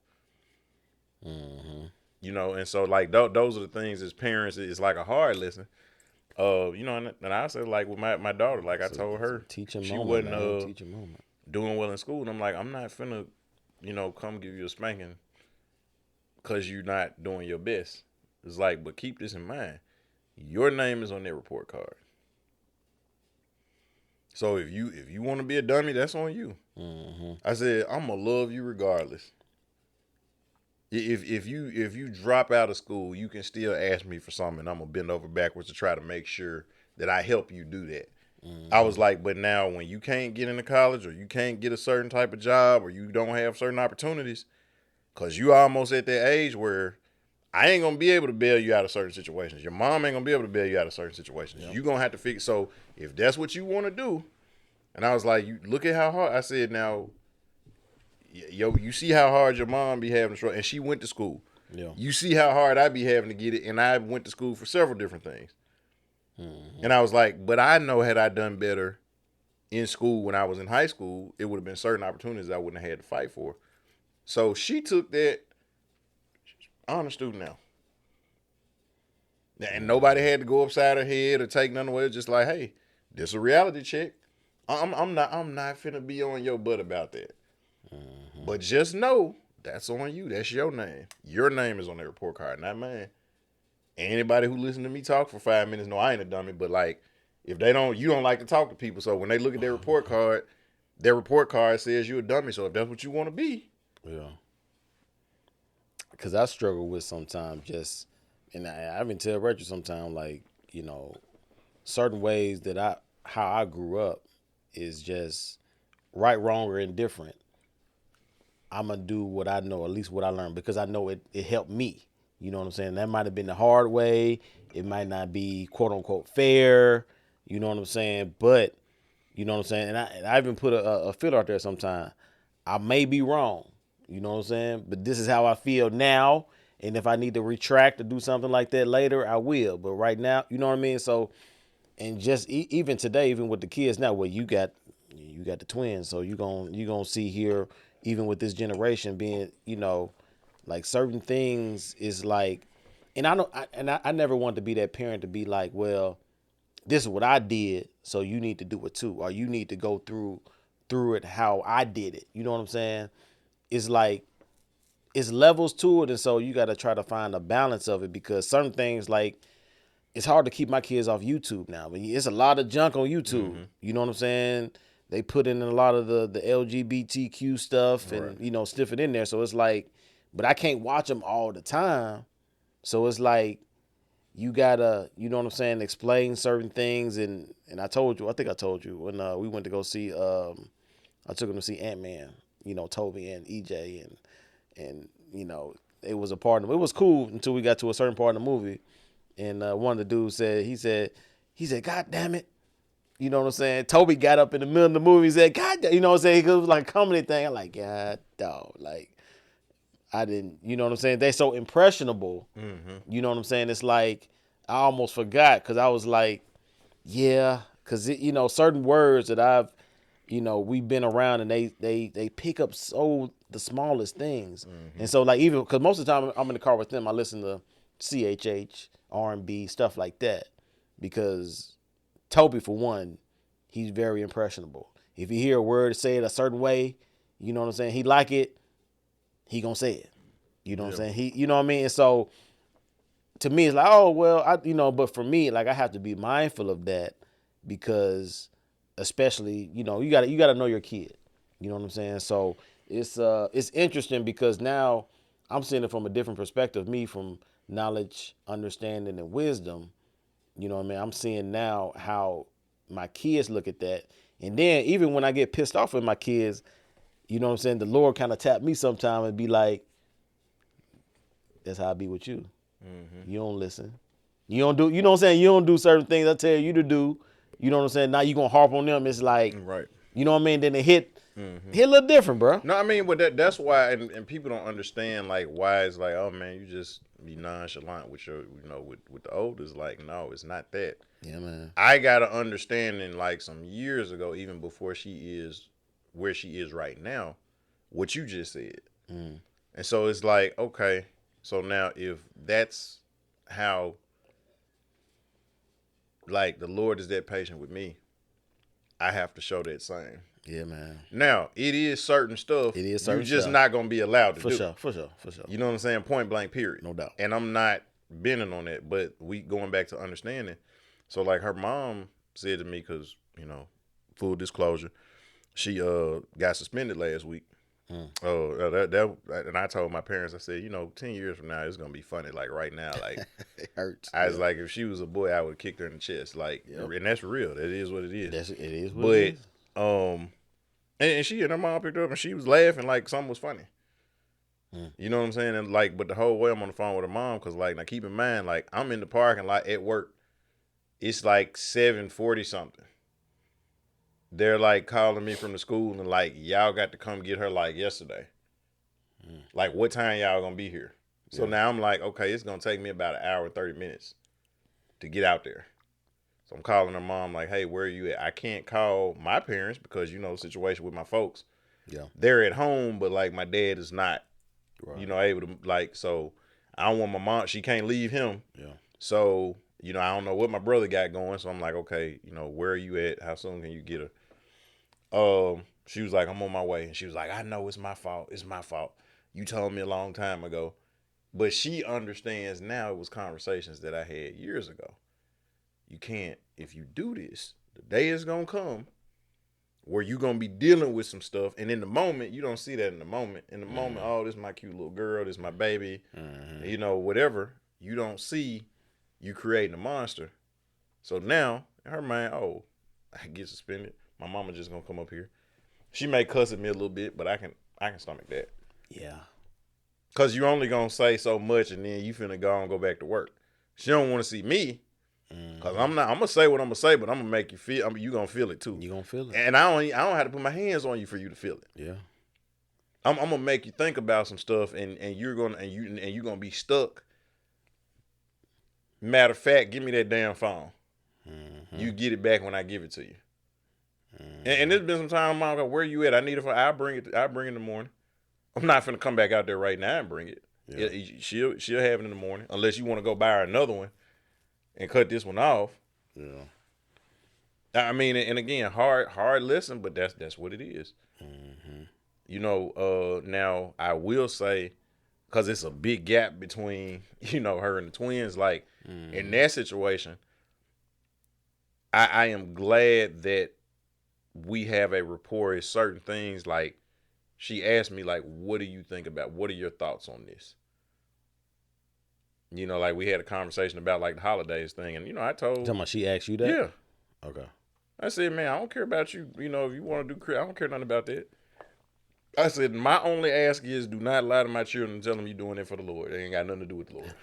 Mm-hmm. You know, and so like those are the things as parents, it's like a hard lesson. You know, and I said like with my daughter, like I told her, she wasn't doing well in school, and I'm like, I'm not finna, you know, come give you a spanking because you're not doing your best. It's like, but keep this in mind, your name is on their report card. So if you want to be a dummy, that's on you. Mm-hmm. I said, I'm gonna love you regardless. If you drop out of school, you can still ask me for something, and I'm gonna bend over backwards to try to make sure that I help you do that. I was like, but now when you can't get into college or you can't get a certain type of job or you don't have certain opportunities, because you almost at that age where I ain't gonna be able to bail you out of certain situations. Your mom ain't gonna be able to bail you out of certain situations. Yep. You're gonna have to figure. So if that's what you want to do, and I was like, you look at how hard. I said, now, yo, you see how hard your mom be having to struggle, and she went to school. Yeah. You see how hard I be having to get it, and I went to school for several different things. Mm-hmm. And I was like, but I know had I done better in school when I was in high school, it would have been certain opportunities I wouldn't have had to fight for. So she took that honor student now. And nobody had to go upside her head or take none away. Just like, hey, this a reality check. I'm not finna be on your butt about that. Mm-hmm. But just know that's on you. That's your name. Your name is on that report card, not mine. Anybody who listen to me talk for 5 minutes know I ain't a dummy. But like, if they don't, you don't like to talk to people. So when they look at their report card says you're a dummy. So if that's what you want to be, yeah. Because I struggle with sometimes just, and I even tell Rachel sometimes, like, you know, certain ways that how I grew up is just right, wrong, or indifferent. I'm going to do what I know, at least what I learned, because I know it helped me. You know what I'm saying? That might have been the hard way. It might not be quote unquote fair. You know what I'm saying? But, you know what I'm saying? And I even put a filler out there sometime. I may be wrong. You know what I'm saying? But this is how I feel now. And if I need to retract or do something like that later, I will. But right now, you know what I mean? So, and just even today, even with the kids now, well, you got the twins. So you gonna see here, even with this generation being, you know, like certain things is like, and I never wanted to be that parent to be like, well, this is what I did, so you need to do it too, or you need to go through it how I did it. You know what I'm saying? It's like it's levels to it, and so you got to try to find a balance of it, because certain things, like, it's hard to keep my kids off YouTube now. But it's a lot of junk on YouTube. Mm-hmm. You know what I'm saying? They put in a lot of the LGBTQ stuff and, right, you know, stiff it in there. So it's like, but I can't watch them all the time. So it's like, you gotta, you know what I'm saying, explain certain things. And I think I told you when we went to go see, I took them to see Ant-Man, you know, Toby and EJ, and you know, it was a part of it. It was cool until we got to a certain part of the movie. And one of the dudes he said, God damn it. You know what I'm saying? Toby got up in the middle of the movie and said, God damn, you know what I'm saying? It was like a comedy thing. I'm like, God, dog. Like, I didn't, you know what I'm saying? They so impressionable. Mm-hmm. You know what I'm saying? It's like, I almost forgot, because I was like, yeah, because, you know, certain words that I've, you know, we've been around, and they pick up so the smallest things. Mm-hmm. And so, like, even, because most of the time I'm in the car with them, I listen to CHH, R&B, stuff like that, because Toby, for one, he's very impressionable. If you hear a word say it a certain way, you know what I'm saying, he like it, he gonna say it. You know what I'm saying? He, you know what I mean? And so to me, it's like, oh, well, you know, but for me, like, I have to be mindful of that, because especially, you know, you gotta know your kid. You know what I'm saying? So it's interesting, because now I'm seeing it from a different perspective, me from knowledge, understanding, and wisdom. You know what I mean? I'm seeing now how my kids look at that. And then even when I get pissed off with my kids, you know what I'm saying, the Lord kind of tap me sometime and be like, that's how I be with you. Mm-hmm. You don't listen. You don't do, you know what I'm saying? You don't do certain things I tell you to do. You know what I'm saying? Now you going to harp on them. It's like, right, you know what I mean? Then it hit a little different, bro. No, I mean, but that's why, and people don't understand, like, why it's like, oh, man, you just be nonchalant with your, you know, with the oldest. Like, no, it's not that. Yeah, man. I got to understand, in like some years ago, even before she is where she is right now, what you just said. Mm. And so it's like, okay, so now if that's how, like, the Lord is that patient with me, I have to show that same. Yeah, man. Now, it is certain stuff. You're just not going to be allowed to do. For sure. You know what I'm saying? Point blank, period. No doubt. And I'm not bending on that, but we going back to understanding. So, like, her mom said to me, because, you know, full disclosure, she got suspended last week. Oh, and I told my parents, I said, 10 years from now, it's gonna be funny. Like right now, like It hurts. I was like, if she was a boy, I would have kicked her in the chest. Like, Yep. and that's real. That is what it is. It is what it But is. and she and her mom picked her up, and she was laughing like something was funny. You know what I'm saying? And like, but the whole way I'm on the phone with her mom, cause like, now keep in mind, like I'm in the parking lot at work. It's like 7:40 something. They're like calling me from the school and like, y'all got to come get her like yesterday. Like, what time y'all gonna be here? So now I'm like, okay, it's gonna take me about an hour and 30 minutes to get out there. So I'm calling her mom like, hey, where are you at? I can't call my parents because the situation with my folks. Yeah. They're at home, but like my dad is not, Right. able to like. So I don't want my mom. She can't leave him. Yeah. So I don't know what my brother got going. So I'm like, okay, where are you at? How soon can you get her? She was like, I'm on my way, and she was like, I know it's my fault. It's my fault. You told me a long time ago, but she understands now. It was conversations that I had years ago. You can't, if you do this, the day is gonna come where you're gonna be dealing with some stuff, and in the moment, you don't see that in the moment. In the moment, oh, this is my cute little girl, this is my baby, whatever. You don't see you creating a monster. So now, in her mind, oh, I get suspended. My mama just gonna come up here. She may cuss at me a little bit, but I can stomach that. Yeah. Cause you only gonna say so much, and then you finna go back to work. She don't want to see me. Cause I'm gonna say what I'm gonna say, but I'm gonna make you feel. You gonna feel it too. You gonna feel it. And I don't have to put my hands on you for you to feel it. Yeah. I'm gonna make you think about some stuff, and you're gonna be stuck. Matter of fact, give me that damn phone. You get it back when I give it to you. And there's been some time, Mom, where you at? I need it for. I'll bring it in the morning. I'm not finna come back out there right now and bring it. Yeah. She'll have it in the morning, unless you want to go buy her another one and cut this one off. Yeah. I mean, and again, hard lesson, but that's what it is. Now I will say, because it's a big gap between her and the twins. Like in that situation, I am glad that we have a rapport. Is certain things like she asked me like, "What do you think about? What are your thoughts on this?" Like we had a conversation about like the holidays thing, and I told. Talking about she asked you that? Yeah. Okay. I said, man, I don't care about you. If you want to do, I don't care nothing about that. I said, my only ask is do not lie to my children and tell them you're doing it for the Lord. It ain't got nothing to do with the Lord.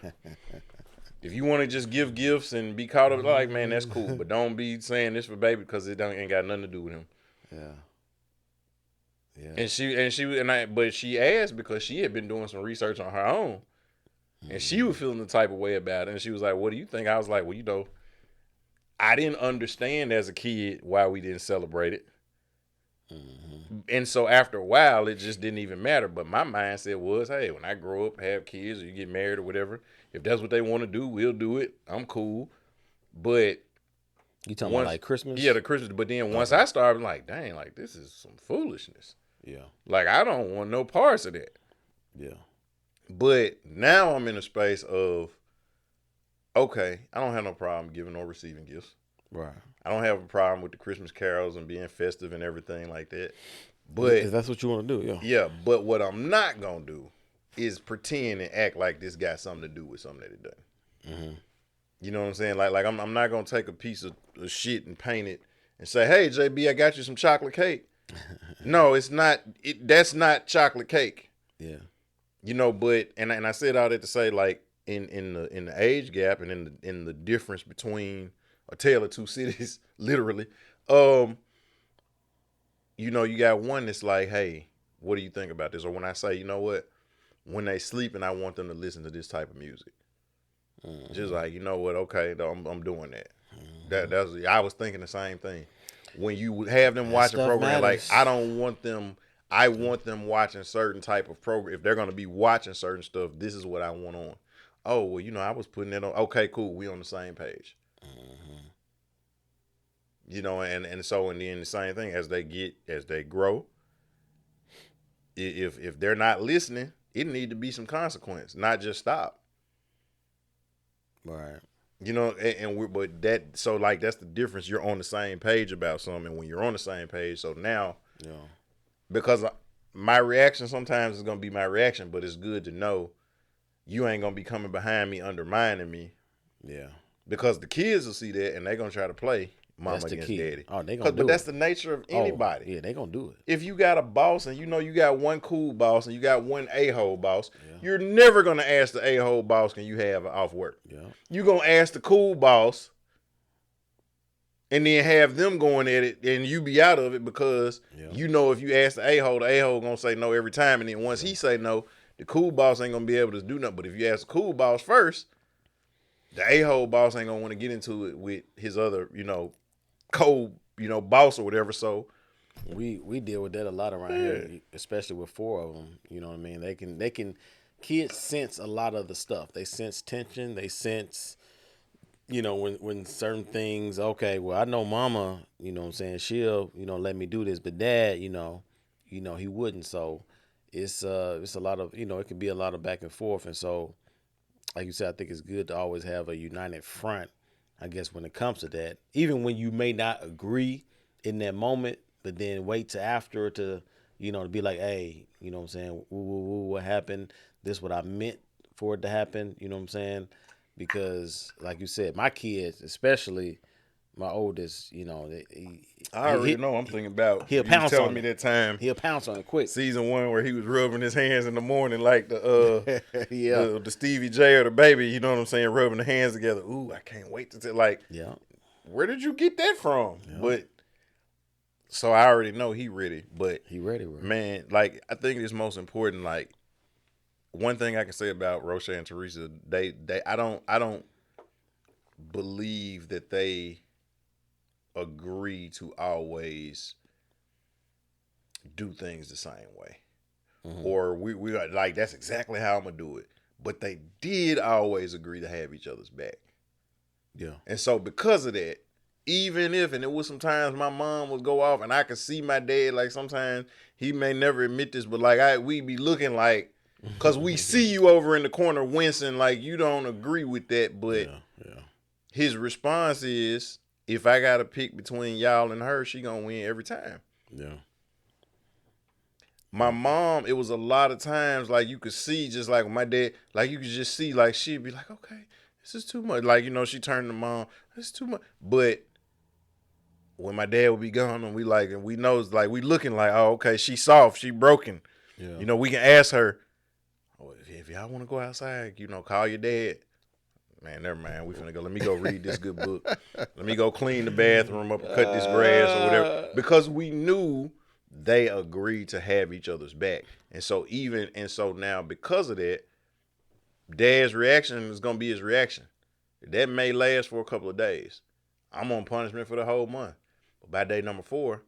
If you want to just give gifts and be caught up, like, man, that's cool. But don't be saying this for baby because it ain't got nothing to do with him. Yeah. Yeah. But she asked because she had been doing some research on her own. And she was feeling the type of way about it. And she was like, what do you think? I was like, well, I didn't understand as a kid why we didn't celebrate it. And so after a while, it just didn't even matter. But my mindset was, hey, when I grow up, have kids, or you get married or whatever, if that's what they want to do, we'll do it. I'm cool. But you talking about like Christmas? Yeah, the Christmas. But then once I started, like, dang, like this is some foolishness. Yeah. Like I don't want no parts of that. Yeah. But now I'm in a space of, okay, I don't have no problem giving or receiving gifts. Right. I don't have a problem with the Christmas carols and being festive and everything like that. But if that's what you want to do, yeah. Yeah, but what I'm not gonna do is pretend and act like this got something to do with something that it doesn't. You know what I'm saying? Like I'm not gonna take a piece of shit and paint it and say, "Hey, JB, I got you some chocolate cake." No, it's not. That's not chocolate cake. Yeah. But I said all that to say, like in the age gap and in the difference between a tale of two cities, literally. You got one that's like, hey, what do you think about this? Or when I say, you know what, when they sleep and I want them to listen to this type of music, just like, you know what, okay, I'm doing that. That's I was thinking the same thing. When you have them watching program, matters. like I want them watching certain type of program. If they're gonna be watching certain stuff, this is what I want on. Oh well, I was putting it on. Okay, cool, we on the same page. And then the same thing as they grow. If they're not listening, it need to be some consequence, not just stop. Right. But that's the difference. You're on the same page about something, and when you're on the same page, so now, yeah, because my reaction sometimes is gonna be my reaction, but it's good to know you ain't gonna be coming behind me undermining me. Yeah. Because the kids will see that and they're gonna try to play mama against key. daddy. Oh, they gonna do but that's it. the nature of anybody. Yeah, they gonna do it. If you got a boss and you know you got one cool boss and you got one a-hole boss, you're never gonna ask the a-hole boss, can you have off work? Yeah. You're gonna ask the cool boss and then have them going at it and you be out of it because you know if you ask the a-hole gonna say no every time, and then once he say no, the cool boss ain't gonna be able to do nothing. But if you ask the cool boss first, the a-hole boss ain't gonna want to get into it with his other, cold, boss or whatever. So we deal with that a lot around here, especially with four of them. You know what I mean? They can kids sense a lot of the stuff. They sense tension. They sense, when certain things. Okay, well, I know mama. You know what I'm saying? She'll let me do this, but dad, he wouldn't. So it's a lot of it can be a lot of back and forth, and so like you said, I think it's good to always have a united front. I guess when it comes to that, even when you may not agree in that moment, but then wait till after to be like, hey, you know what I'm saying, what happened? This what I meant for it to happen. You know what I'm saying? Because like you said, my kids, especially my oldest, I already know. I'm thinking about he'll you was pounce telling on me it. that time. He'll pounce on it quick. Season 1 where he was rubbing his hands in the morning like the the Stevie J or the baby. You know what I'm saying? Rubbing the hands together. Ooh, I can't wait to tell. Like, where did you get that from? Yeah. But so I already know he ready. But he ready, bro. Man, like I think it's most important. Like one thing I can say about Roche and Teresa, I don't believe that they agree to always do things the same way. Mm-hmm. Or we are like, that's exactly how I'm gonna do it. But they did always agree to have each other's back. Yeah. And so because of that, even if, and it was sometimes my mom would go off and I could see my dad, like sometimes he may never admit this, but like we be looking like, cause we see you over in the corner wincing like you don't agree with that, but his response is, if I got to pick between y'all and her, she gonna win every time. Yeah. My mom, it was a lot of times like you could see just like my dad, like you could just see like she'd be like, okay, this is too much. Like, she turned to mom, this is too much. But when my dad would be gone and we know like we looking like, oh, okay, she soft, she broken. Yeah. We can ask her, oh, if y'all want to go outside, call your dad. Man, never mind. We finna go. Let me go read this good book. Let me go clean the bathroom up and cut this grass or whatever. Because we knew they agreed to have each other's back. And so now because of that, Dad's reaction is gonna be his reaction. That may last for a couple of days. I'm on punishment for the whole month. But by day number 4,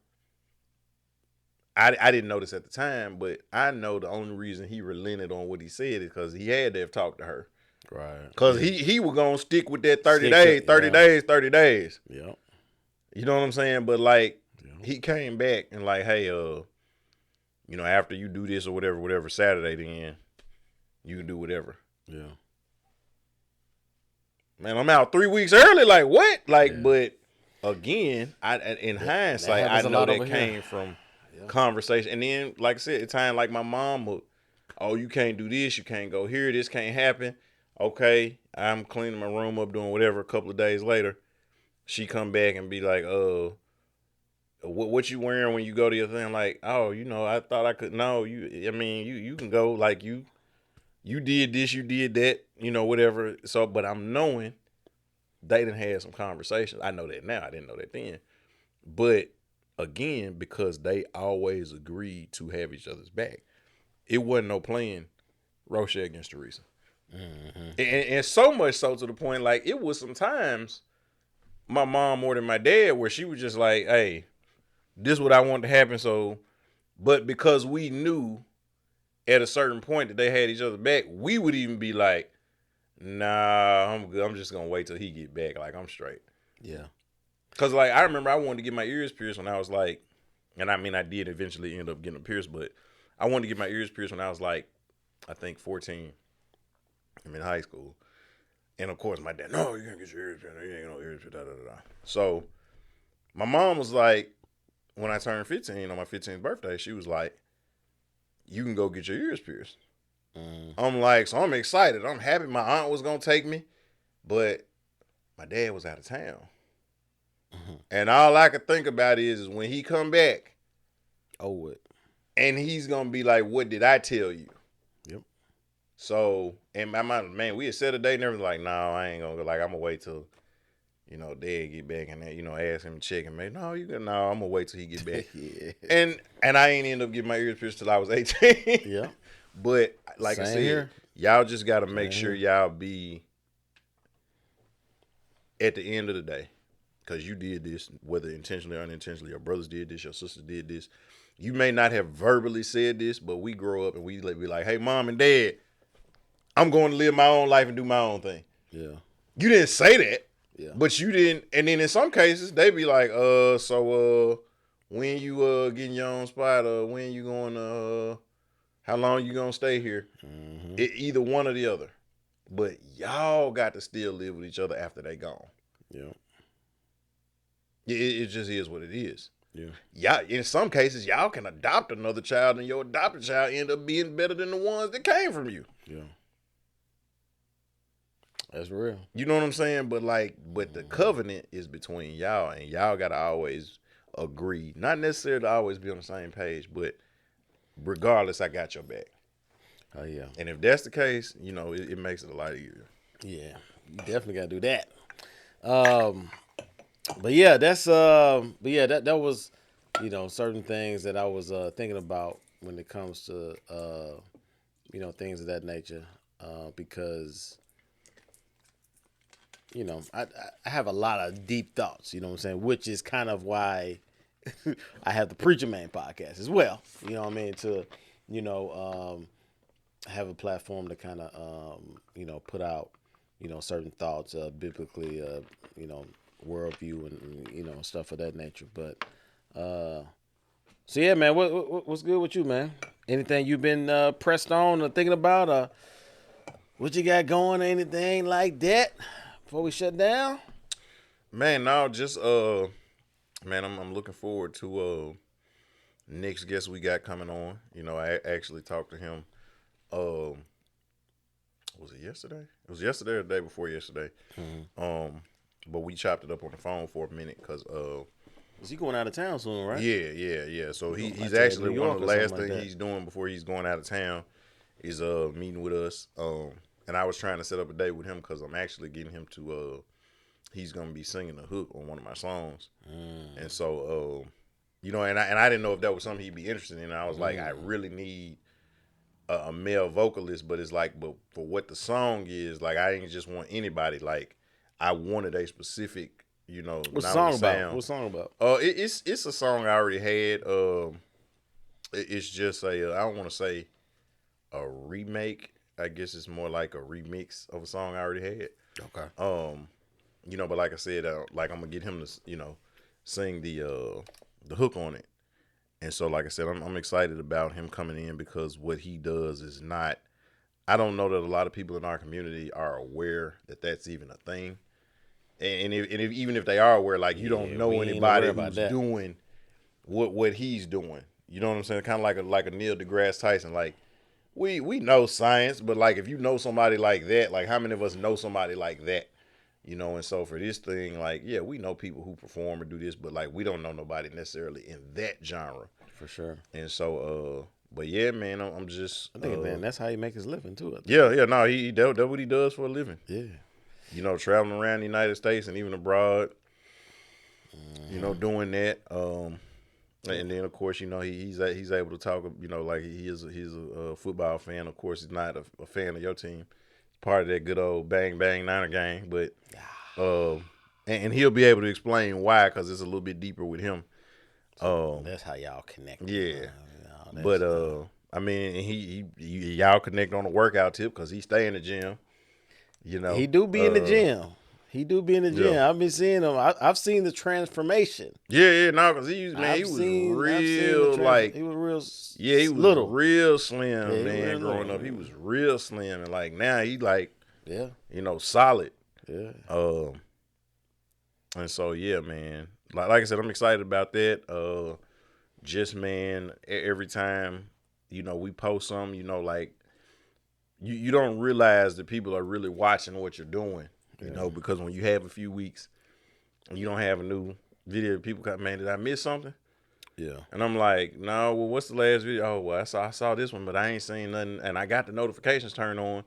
I didn't notice at the time, but I know the only reason he relented on what he said is because he had to have talked to her. Right. Because he was going to stick with that 30 days. Yeah. You know what I'm saying? But, like, he came back and, like, hey, after you do this or whatever, Saturday, then you can do whatever. Yeah. Man, I'm out 3 weeks early. Like, what? Like, but, again, in hindsight, I know that came from conversation. And then, like I said, at time like my mom would, oh, you can't do this. You can't go here. This can't happen. Okay, I'm cleaning my room up, doing whatever. A couple of days later, she come back and be like, what you wearing when you go to your thing? Like, oh, I thought I could. No, you can go. Like, you did this, you did that, whatever. So, but I'm knowing they done had some conversations. I know that now. I didn't know that then. But, again, because they always agreed to have each other's back, it wasn't no playing Roche against Teresa. Mm-hmm. And so much so to the point, like, it was sometimes my mom more than my dad where she was just like, hey, this is what I want to happen. So, but because we knew at a certain point that they had each other back, we would even be like, nah, I'm good. I'm just going to wait till he get back. Like, I'm straight. Yeah. Because, like, I remember I wanted to get my ears pierced when I was like, and I mean, I did eventually end up getting them pierced, but I wanted to get my ears pierced when I was like, I think 14. I'm in high school. And of course my dad, no, you can't get your ears pierced. You ain't no ears pierced, So my mom was like, when I turned 15 on my 15th birthday, she was like, you can go get your ears pierced. I'm like, so I'm excited. I'm happy my aunt was going to take me, but my dad was out of town. And all I could think about is when he come back. Oh, what? And he's going to be like, what did I tell you? Yep. So, and my man, we had set a date and everything. Like, no, I ain't going to go. Like, I'm going to wait till, dad get back and, ask him to check and make, no, I'm going to wait till he get back. Yeah. And I ain't end up getting my ears pierced till I was 18. Yeah. But, like I said, here. Y'all just got to make sure y'all be at the end of the day. Because you did this, whether intentionally or unintentionally, your brothers did this, your sisters did this. You may not have verbally said this, but we grow up and we be like, hey, mom and dad, I'm going to live my own life and do my own thing. Yeah. You didn't say that, but you didn't. And then in some cases, they be like, when you getting your own spot, when you going how long you going to stay here? Mm-hmm. Either one or the other. But y'all got to still live with each other after they gone. Yeah. It just is what it is. Yeah. Y'all, in some cases, y'all can adopt another child, and your adopted child end up being better than the ones that came from you. Yeah. That's real. You know what I'm saying? But the covenant is between y'all, and y'all gotta always agree. Not necessarily to always be on the same page, but regardless, I got your back. Oh yeah. And if that's the case, it makes it a lot easier. Yeah, you definitely gotta do that. But yeah, that's that was, certain things that I was thinking about when it comes to things of that nature, because I have a lot of deep thoughts, you know what I'm saying, which is kind of why I have the Preacher Man podcast as well. You know what I mean, to have a platform to kind of put out certain thoughts biblically, worldview and stuff of that nature. But so yeah, man, what's good with you, man? Anything you've been pressed on or thinking about, or what you got going, or anything like that before we shut down? Man, no, just man, I'm looking forward to next guest we got coming on. I actually talked to him. Was it yesterday? It was yesterday or the day before yesterday. Mm-hmm. But we chopped it up on the phone for a minute because is he going out of town soon, right? Yeah. So he's actually one of the last things he's doing before he's going out of town is meeting with us. And I was trying to set up a date with him because I'm actually getting him to he's gonna be singing a hook on one of my songs. And so and I didn't know if that was something he'd be interested in. And I was like, I really need a male vocalist, but it's like, but for what the song is, like, I didn't just want anybody. Like, I wanted a specific, What's the song about? What's the song about? It's a song I already had. It's just I don't want to say a remake. I guess it's more like a remix of a song I already had. Okay. But like I said, like I'm gonna get him to, sing the hook on it. And so, like I said, I'm excited about him coming in because what he does is not. I don't know that a lot of people in our community are aware that that's even a thing. And even if they are aware, like, you don't know anybody who's doing what he's doing. You know what I'm saying? Kind of like a Neil deGrasse Tyson. Like, we know science, but like, if you know somebody like that, like, how many of us know somebody like that? And so for this thing, like, yeah, we know people who perform or do this, but like, we don't know nobody necessarily in that genre. For sure. And so, but yeah, man, I'm just. I think, man, that's how he make his living too. Yeah, no, that's what he does for a living. Yeah. Traveling around the United States and even abroad. Doing that. And then of course, he's able to talk. Like he's a football fan. Of course, he's not a fan of your team. Part of that good old bang bang Niner gang, but and he'll be able to explain why, because it's a little bit deeper with him. That's how y'all connect. Yeah, but I mean, he y'all connect on a workout tip because he stay in the gym. He do be in the gym. He do be in the gym. Yeah. I've been seeing him. I've seen the transformation. Yeah, no, because he was real like he was real. Yeah, he was little. Real slim, man. Growing up, he was real slim, and like now he like solid. Yeah. And so yeah, man. Like I said, I'm excited about that. Just man, every time we post some, like you don't realize that people are really watching what you're doing, because when you have a few weeks and you don't have a new video, people come, man, did I miss something? Yeah. And I'm like, no, well, what's the last video? Oh, well, I saw this one, but I ain't seen nothing. And I got the notifications turned on.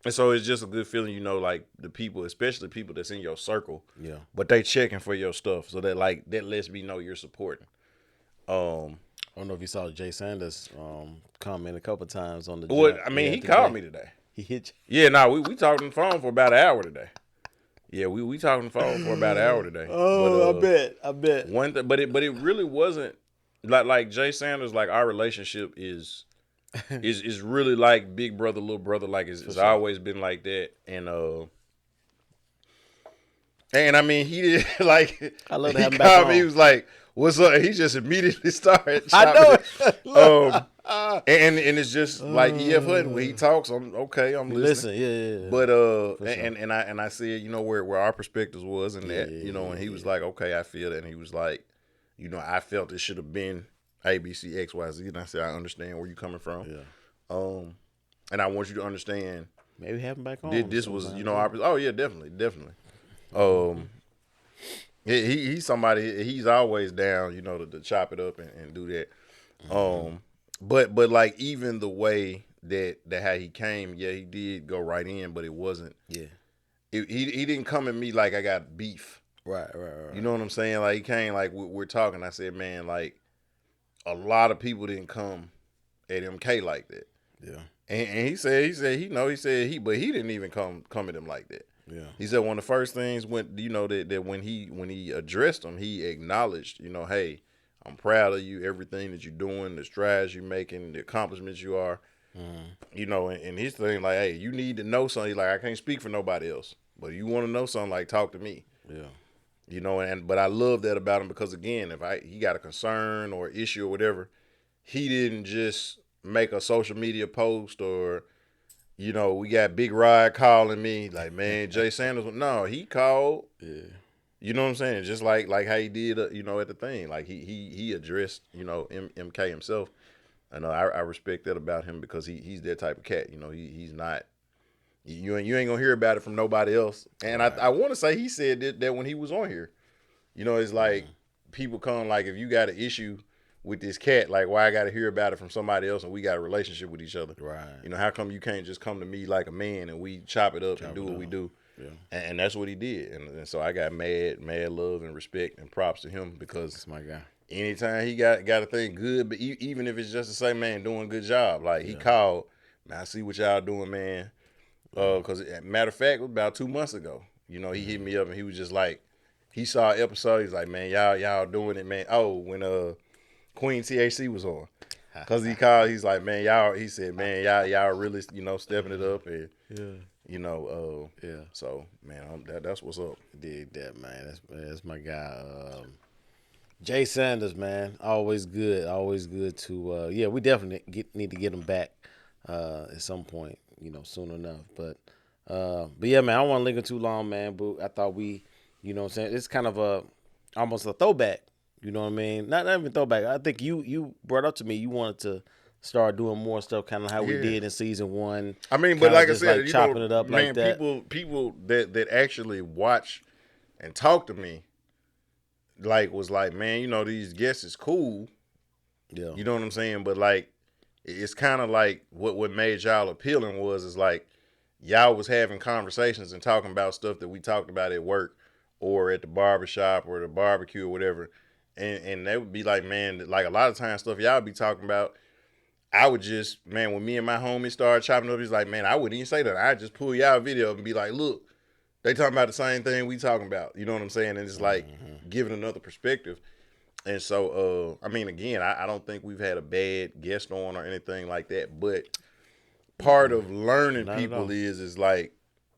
And so it's just a good feeling, like the people, especially people that's in your circle. Yeah. But they checking for your stuff. So that lets me know you're supporting. I don't know if you saw Jay Sanders comment a couple times on the What jump. I mean, he called me today. He hit you. Yeah, no, we talked on the phone for about an hour today. Yeah, we talked on the phone for about an hour today. Oh, but, I bet. One thing, but it really wasn't like Jay Sanders. Like our relationship is really like big brother, little brother. Like it's sure. always been like that. And I mean, he did like. I love he having called back me. He on. was like, "What's up?" He just immediately started. I know it. And it's just like when he talks, I'm okay. I'm listening. Listen, yeah. But sure. and I said, where our perspectives was and that, and he was like, okay, I feel that, and he was like, I felt it should have been ABC XYZ, and I said, I understand where you're coming from. Yeah. And I want you to understand. Maybe have him back on. This was, oh yeah, definitely. He's somebody. He's always down, to chop it up and do that. But like even the way that how he came, yeah, he did go right in, but it wasn't. Yeah. He didn't come at me like I got beef. Right. You know what I'm saying? Like he came like we're talking. I said, man, like a lot of people didn't come at MK like that. Yeah. And he said but he didn't even come at him like that. Yeah. He said one of the first things that when he addressed him, he acknowledged, hey, I'm proud of you, everything that you're doing, the strides you're making, the accomplishments you are. And his thing, like, hey, you need to know something. He's like, I can't speak for nobody else, but you want to know something, like, talk to me. Yeah. But I love that about him because, again, if he got a concern or issue or whatever, he didn't just make a social media post or, we got Big Rod calling me, like, man, Jay Sanders. No, he called. Yeah. You know what I'm saying? Just like how he did, at the thing. Like he addressed, MK himself. And I respect that about him because he's that type of cat. He's not. You ain't gonna hear about it from nobody else. And right. I want to say he said that when he was on here. It's like people come like, if you got an issue with this cat, like why I got to hear about it from somebody else and we got a relationship with each other. Right. How come you can't just come to me like a man and we chop it up and do what we do. Yeah. And that's what he did. And so I got mad love and respect and props to him because that's my guy. Anytime he got a thing good, but even if it's just to say, man, doing a good job. Like he called, man, I see what y'all doing, man. Because matter of fact, it was about 2 months ago. He hit me up and he was just like, he saw an episode. He's like, man, y'all doing it, man. Oh, when Queen THC was on. Because he called, he's like, man, he said, man, y'all really, stepping it up. And, So, man, that's what's up. Dig that, man. That's my guy. Jay Sanders, man, always good to. We definitely need to get him back at some point, soon enough. But yeah, man, I don't want to linger too long, man. But I thought we, what I'm saying, it's kind of almost a throwback. You know what I mean? Not even throwback. I think you brought up to me you wanted to start doing more stuff, kind of how we did in season 1. I mean, but like I said, like chopping it up, man, like that. People that actually watch and talk to me, like was like, man, these guests is cool. Yeah. You know what I'm saying? But like, it's kind of like what made y'all appealing is like y'all was having conversations and talking about stuff that we talked about at work or at the barbershop or the barbecue or whatever. And they would be like, man, like a lot of times stuff y'all be talking about, I would just, man, when me and my homie started chopping up, he's like, man, I wouldn't even say that. I'd just pull y'all video up and be like, look, they talking about the same thing we talking about. You know what I'm saying? And it's like giving another perspective. And so, I mean, again, I don't think we've had a bad guest on or anything like that. But part of learning people is like,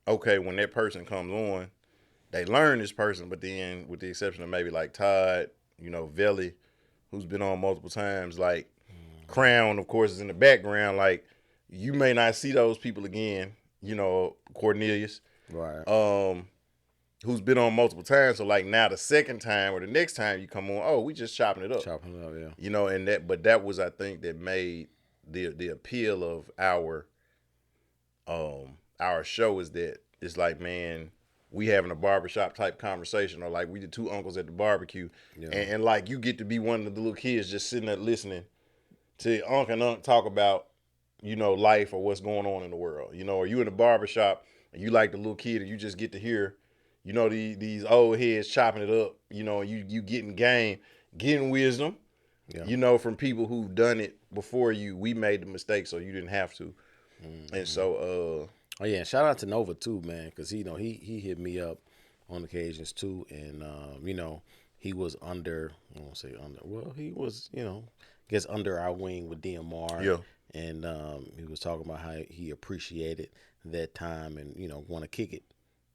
okay, when that person comes on, they learn this person. But then with the exception of maybe like Todd, Velly, who's been on multiple times, like Crown, of course, is in the background. Like you may not see those people again, Cornelius. Right. who's been on multiple times. So like now the second time or the next time you come on, oh, we just chopping it up. Chopping it up, yeah. You know, and that was, I think, that made the appeal of our show is that it's like, man, we having a barbershop type conversation, or like we the two uncles at the barbecue, and like you get to be one of the little kids just sitting there listening to Unc and Unc talk about, you know, life or what's going on in the world, you know, or you in the barbershop and you like the little kid and you just get to hear, you know, these old heads chopping it up, you know, and you getting game, getting wisdom, you know, from people who've done it before you. We made the mistake so you didn't have to. And so oh yeah, shout out to Nova too, man, because he hit me up on occasions too, and you know, he was under, I won't say under, well, he was, you know, gets under our wing with DMR. Yeah. And he was talking about how he appreciated that time and, you know, want to kick it.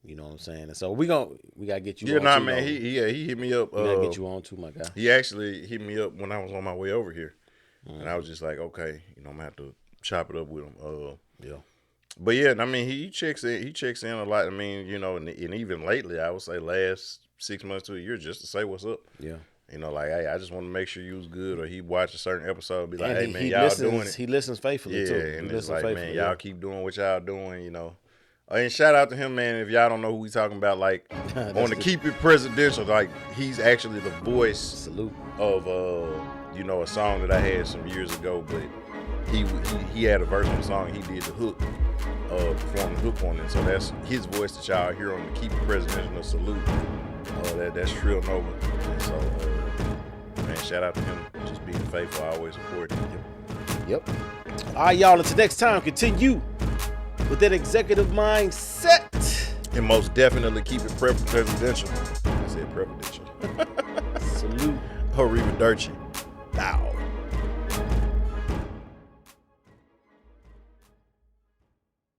You know what I'm saying? And so we gotta get you on nah, too, man, though. he hit me up. We gotta get you on too, my guy. He actually hit me up when I was on my way over here. And I was just like, okay, you know, I'm gonna have to chop it up with him. Yeah. But yeah, I mean, he checks in a lot. I mean, you know, and even lately, I would say last 6 months to a year, just to say what's up. Yeah. You know, like, hey, I just want to make sure you was good, or he watched a certain episode and be like, And hey, man, y'all doing it. He listens faithfully, too. Yeah, and it's like, man, y'all yeah. keep doing what y'all doing, you know. And shout out to him, man. If y'all don't know who we talking about, like, on the Keep It Presidential, like, he's actually the voice Salute. of, you know, a song that I had some years ago, but he had a verse on the song, he did the hook, performed the hook on it. So that's his voice that y'all hear on the Keep It Presidential Salute. That's Trill Nova. And so, man, shout out to him, just being faithful, always supporting him. Yep. All right, y'all. Until next time, continue with that executive mindset. And most definitely keep it presidential. I said presidential. Salute. Arrivederci.